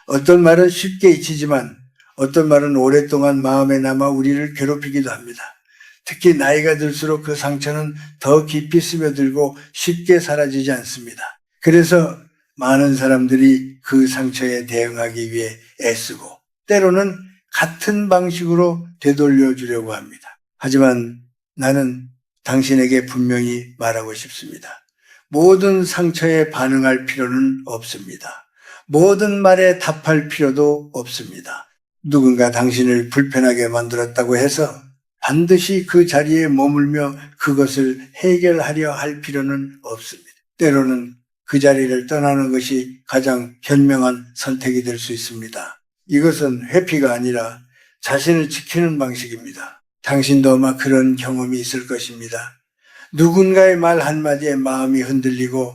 어떤 말은 쉽게 잊히지만 어떤 말은 오랫동안 마음에 남아 우리를 괴롭히기도 합니다. 특히 나이가 들수록 그 상처는 더 깊이 스며들고 쉽게 사라지지 않습니다. 그래서 많은 사람들이 그 상처에 대응하기 위해 애쓰고 때로는 같은 방식으로 되돌려 주려고 합니다. 하지만 나는 당신에게 분명히 말하고 싶습니다. 모든 상처에 반응할 필요는 없습니다. 모든 말에 답할 필요도 없습니다. 누군가 당신을 불편하게 만들었다고 해서 반드시 그 자리에 머물며 그것을 해결하려 할 필요는 없습니다. 때로는 그 자리를 떠나는 것이 가장 현명한 선택이 될 수 있습니다. 이것은 회피가 아니라 자신을 지키는 방식입니다. 당신도 아마 그런 경험이 있을 것입니다. 누군가의 말 한마디에 마음이 흔들리고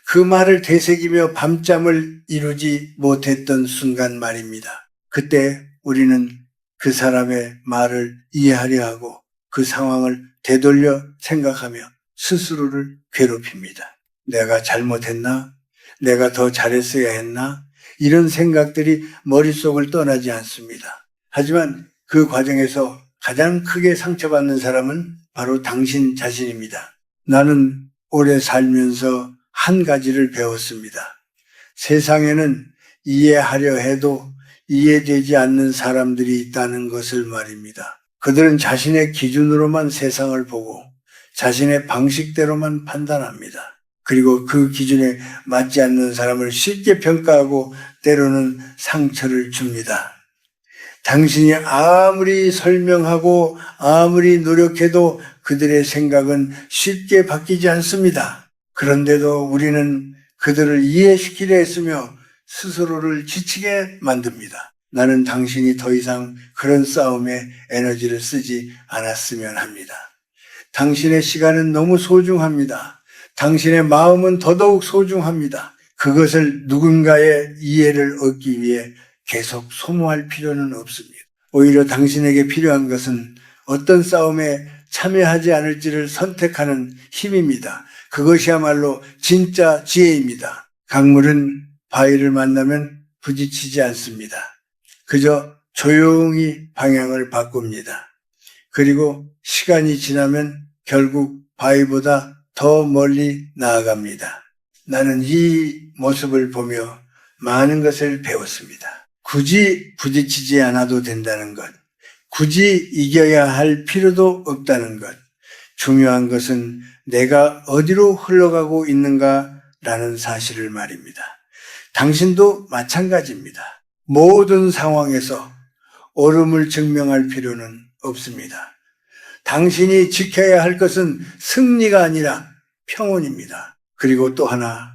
그 말을 되새기며 밤잠을 이루지 못했던 순간 말입니다. 그때 우리는 그 사람의 말을 이해하려 하고 그 상황을 되돌려 생각하며 스스로를 괴롭힙니다. 내가 잘못했나? 내가 더 잘했어야 했나? 이런 생각들이 머릿속을 떠나지 않습니다. 하지만 그 과정에서 가장 크게 상처받는 사람은 바로 당신 자신입니다. 나는 오래 살면서 한 가지를 배웠습니다. 세상에는 이해하려 해도 이해되지 않는 사람들이 있다는 것을 말입니다. 그들은 자신의 기준으로만 세상을 보고 자신의 방식대로만 판단합니다. 그리고 그 기준에 맞지 않는 사람을 쉽게 평가하고 때로는 상처를 줍니다. 당신이 아무리 설명하고 아무리 노력해도 그들의 생각은 쉽게 바뀌지 않습니다. 그런데도 우리는 그들을 이해시키려 했으며 스스로를 지치게 만듭니다. 나는 당신이 더 이상 그런 싸움에 에너지를 쓰지 않았으면 합니다. 당신의 시간은 너무 소중합니다. 당신의 마음은 더더욱 소중합니다. 그것을 누군가의 이해를 얻기 위해 계속 소모할 필요는 없습니다. 오히려 당신에게 필요한 것은 어떤 싸움에 참여하지 않을지를 선택하는 힘입니다. 그것이야말로 진짜 지혜입니다. 강물은 바위를 만나면 부딪히지 않습니다. 그저 조용히 방향을 바꿉니다. 그리고 시간이 지나면 결국 바위보다 더 멀리 나아갑니다. 나는 이 모습을 보며 많은 것을 배웠습니다. 굳이 부딪히지 않아도 된다는 것, 굳이 이겨야 할 필요도 없다는 것, 중요한 것은 내가 어디로 흘러가고 있는가라는 사실을 말입니다. 당신도 마찬가지입니다. 모든 상황에서 옳음을 증명할 필요는 없습니다. 당신이 지켜야 할 것은 승리가 아니라 평온입니다. 그리고 또 하나,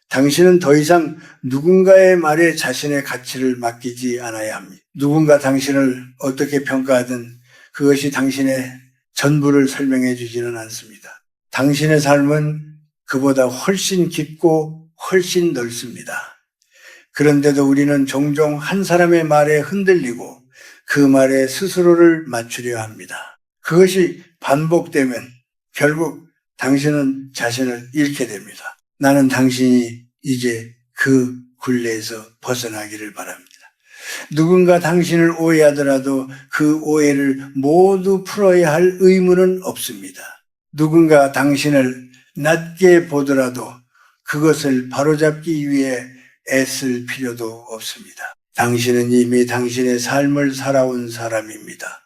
당신은 더 이상 누군가의 말에 자신의 가치를 맡기지 않아야 합니다. 누군가 당신을 어떻게 평가하든 그것이 당신의 전부를 설명해 주지는 않습니다. 당신의 삶은 그보다 훨씬 깊고 훨씬 넓습니다. 그런데도 우리는 종종 한 사람의 말에 흔들리고 그 말에 스스로를 맞추려 합니다. 그것이 반복되면 결국 당신은 자신을 잃게 됩니다. 나는 당신이 이제 그 굴레에서 벗어나기를 바랍니다. 누군가 당신을 오해하더라도 그 오해를 모두 풀어야 할 의무는 없습니다. 누군가 당신을 낮게 보더라도 그것을 바로잡기 위해 애쓸 필요도 없습니다. 당신은 이미 당신의 삶을 살아온 사람입니다.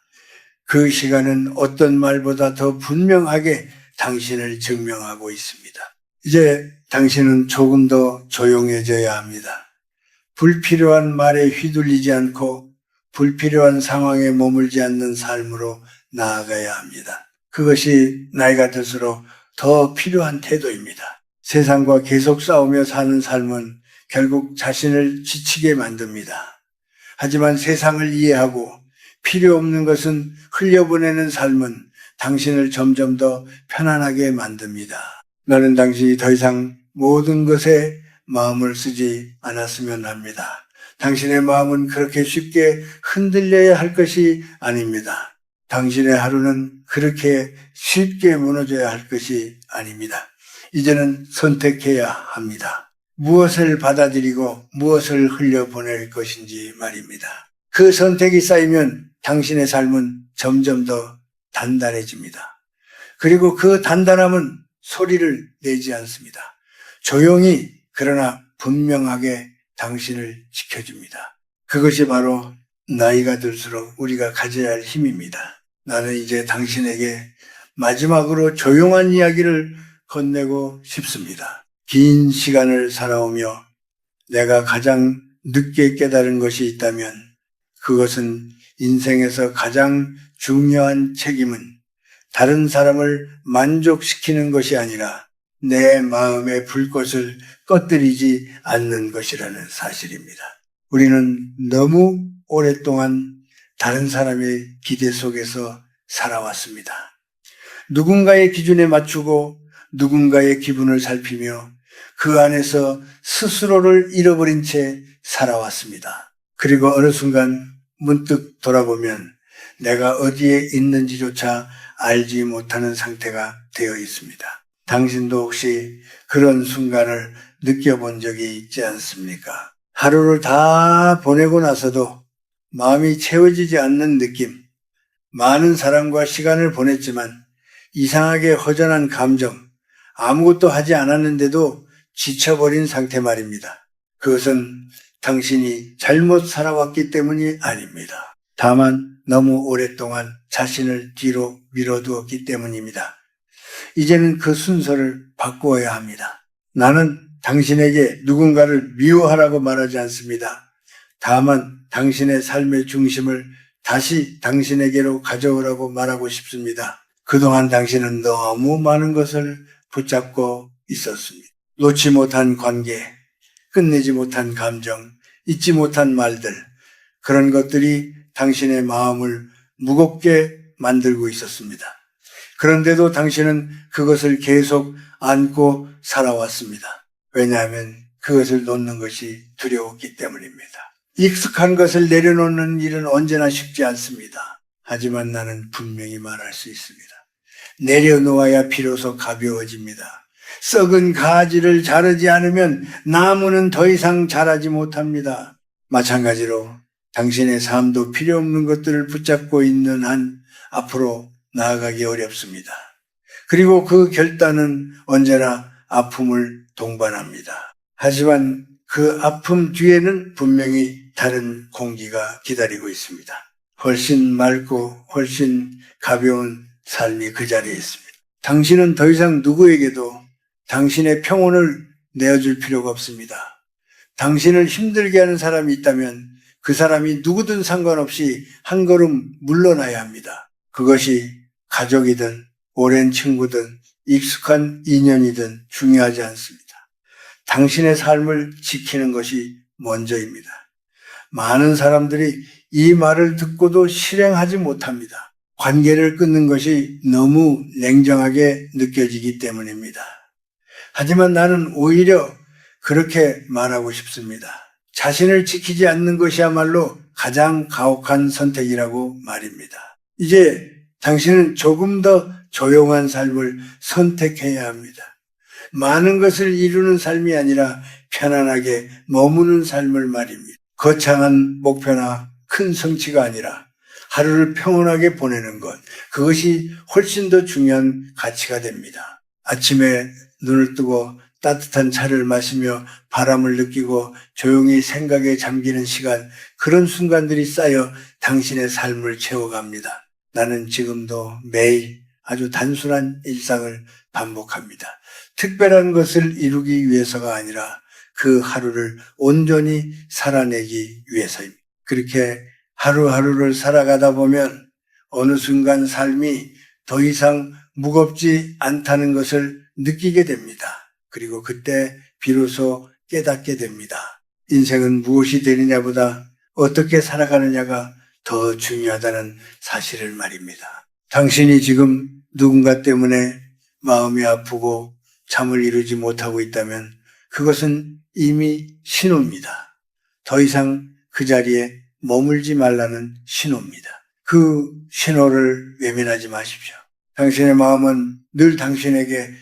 그 시간은 어떤 말보다 더 분명하게 당신을 증명하고 있습니다. 이제 당신은 조금 더 조용해져야 합니다. 불필요한 말에 휘둘리지 않고 불필요한 상황에 머물지 않는 삶으로 나아가야 합니다. 그것이 나이가 들수록 더 필요한 태도입니다. 세상과 계속 싸우며 사는 삶은 결국 자신을 지치게 만듭니다. 하지만 세상을 이해하고 필요 없는 것은 흘려보내는 삶은 당신을 점점 더 편안하게 만듭니다. 나는 당신이 더 이상 모든 것에 마음을 쓰지 않았으면 합니다. 당신의 마음은 그렇게 쉽게 흔들려야 할 것이 아닙니다. 당신의 하루는 그렇게 쉽게 무너져야 할 것이 아닙니다. 이제는 선택해야 합니다. 무엇을 받아들이고 무엇을 흘려보낼 것인지 말입니다. 그 선택이 쌓이면 당신의 삶은 점점 더 단단해집니다. 그리고 그 단단함은 소리를 내지 않습니다. 조용히 그러나 분명하게 당신을 지켜줍니다. 그것이 바로 나이가 들수록 우리가 가져야 할 힘입니다. 나는 이제 당신에게 마지막으로 조용한 이야기를 건네고 싶습니다. 긴 시간을 살아오며 내가 가장 늦게 깨달은 것이 있다면 그것은 인생에서 가장 중요한 책임은 다른 사람을 만족시키는 것이 아니라 내 마음의 불꽃을 꺼뜨리지 않는 것이라는 사실입니다. 우리는 너무 오랫동안 다른 사람의 기대 속에서 살아왔습니다. 누군가의 기준에 맞추고 누군가의 기분을 살피며 그 안에서 스스로를 잃어버린 채 살아왔습니다. 그리고 어느 순간 문득 돌아보면 내가 어디에 있는지조차 알지 못하는 상태가 되어 있습니다. 당신도 혹시 그런 순간을 느껴본 적이 있지 않습니까? 하루를 다 보내고 나서도 마음이 채워지지 않는 느낌, 많은 사람과 시간을 보냈지만 이상하게 허전한 감정, 아무것도 하지 않았는데도 지쳐버린 상태 말입니다. 그것은 당신이 잘못 살아왔기 때문이 아닙니다. 다만 너무 오랫동안 자신을 뒤로 밀어두었기 때문입니다. 이제는 그 순서를 바꾸어야 합니다. 나는 당신에게 누군가를 미워하라고 말하지 않습니다. 다만 당신의 삶의 중심을 다시 당신에게로 가져오라고 말하고 싶습니다. 그동안 당신은 너무 많은 것을 붙잡고 있었습니다. 놓지 못한 관계, 끝내지 못한 감정, 잊지 못한 말들, 그런 것들이 당신의 마음을 무겁게 만들고 있었습니다. 그런데도 당신은 그것을 계속 안고 살아왔습니다. 왜냐하면 그것을 놓는 것이 두려웠기 때문입니다. 익숙한 것을 내려놓는 일은 언제나 쉽지 않습니다. 하지만 나는 분명히 말할 수 있습니다. 내려놓아야 비로소 가벼워집니다. 썩은 가지를 자르지 않으면 나무는 더 이상 자라지 못합니다. 마찬가지로 당신의 삶도 필요 없는 것들을 붙잡고 있는 한 앞으로 나아가기 어렵습니다. 그리고 그 결단은 언제나 아픔을 동반합니다. 하지만 그 아픔 뒤에는 분명히 다른 공기가 기다리고 있습니다. 훨씬 맑고 훨씬 가벼운 삶이 그 자리에 있습니다. 당신은 더 이상 누구에게도 당신의 평온을 내어줄 필요가 없습니다. 당신을 힘들게 하는 사람이 있다면 그 사람이 누구든 상관없이 한 걸음 물러나야 합니다. 그것이 가족이든 오랜 친구든 익숙한 인연이든 중요하지 않습니다. 당신의 삶을 지키는 것이 먼저입니다. 많은 사람들이 이 말을 듣고도 실행하지 못합니다. 관계를 끊는 것이 너무 냉정하게 느껴지기 때문입니다. 하지만 나는 오히려 그렇게 말하고 싶습니다. 자신을 지키지 않는 것이야말로 가장 가혹한 선택이라고 말입니다. 이제 당신은 조금 더 조용한 삶을 선택해야 합니다. 많은 것을 이루는 삶이 아니라 편안하게 머무는 삶을 말입니다. 거창한 목표나 큰 성취가 아니라 하루를 평온하게 보내는 것, 그것이 훨씬 더 중요한 가치가 됩니다. 아침에 눈을 뜨고 따뜻한 차를 마시며 바람을 느끼고 조용히 생각에 잠기는 시간, 그런 순간들이 쌓여 당신의 삶을 채워갑니다. 나는 지금도 매일 아주 단순한 일상을 반복합니다. 특별한 것을 이루기 위해서가 아니라 그 하루를 온전히 살아내기 위해서입니다. 그렇게 하루하루를 살아가다 보면 어느 순간 삶이 더 이상 무겁지 않다는 것을 느끼게 됩니다. 그리고 그때 비로소 깨닫게 됩니다. 인생은 무엇이 되느냐보다 어떻게 살아가느냐가 더 중요하다는 사실을 말입니다. 당신이 지금 누군가 때문에 마음이 아프고 잠을 이루지 못하고 있다면 그것은 이미 신호입니다. 더 이상 그 자리에 머물지 말라는 신호입니다. 그 신호를 외면하지 마십시오. 당신의 마음은 늘 당신에게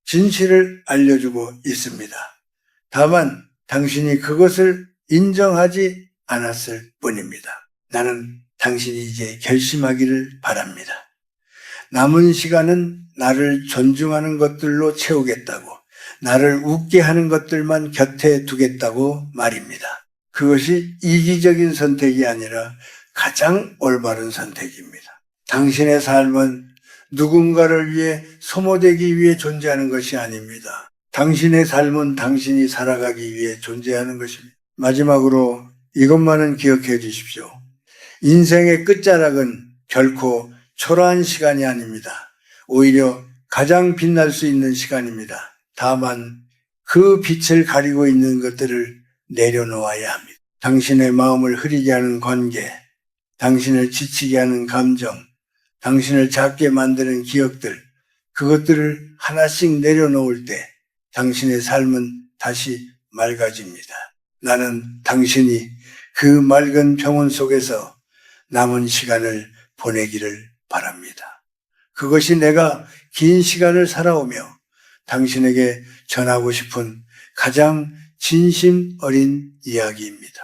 진실을 알려주고 있습니다. 다만 당신이 그것을 인정하지 않았을 뿐입니다. 나는 당신이 이제 결심하기를 바랍니다. 남은 시간은 나를 존중하는 것들로 채우겠다고, 나를 웃게 하는 것들만 곁에 두겠다고 말입니다. 그것이 이기적인 선택이 아니라 가장 올바른 선택입니다. 당신의 삶은 누군가를 위해 소모되기 위해 존재하는 것이 아닙니다. 당신의 삶은 당신이 살아가기 위해 존재하는 것입니다. 마지막으로 이것만은 기억해 주십시오. 인생의 끝자락은 결코 초라한 시간이 아닙니다. 오히려 가장 빛날 수 있는 시간입니다. 다만 그 빛을 가리고 있는 것들을 내려놓아야 합니다. 당신의 마음을 흐리게 하는 관계, 당신을 지치게 하는 감정, 당신을 작게 만드는 기억들, 그것들을 하나씩 내려놓을 때 당신의 삶은 다시 맑아집니다. 나는 당신이 그 맑은 평온 속에서 남은 시간을 보내기를 바랍니다. 그것이 내가 긴 시간을 살아오며 당신에게 전하고 싶은 가장 진심 어린 이야기입니다.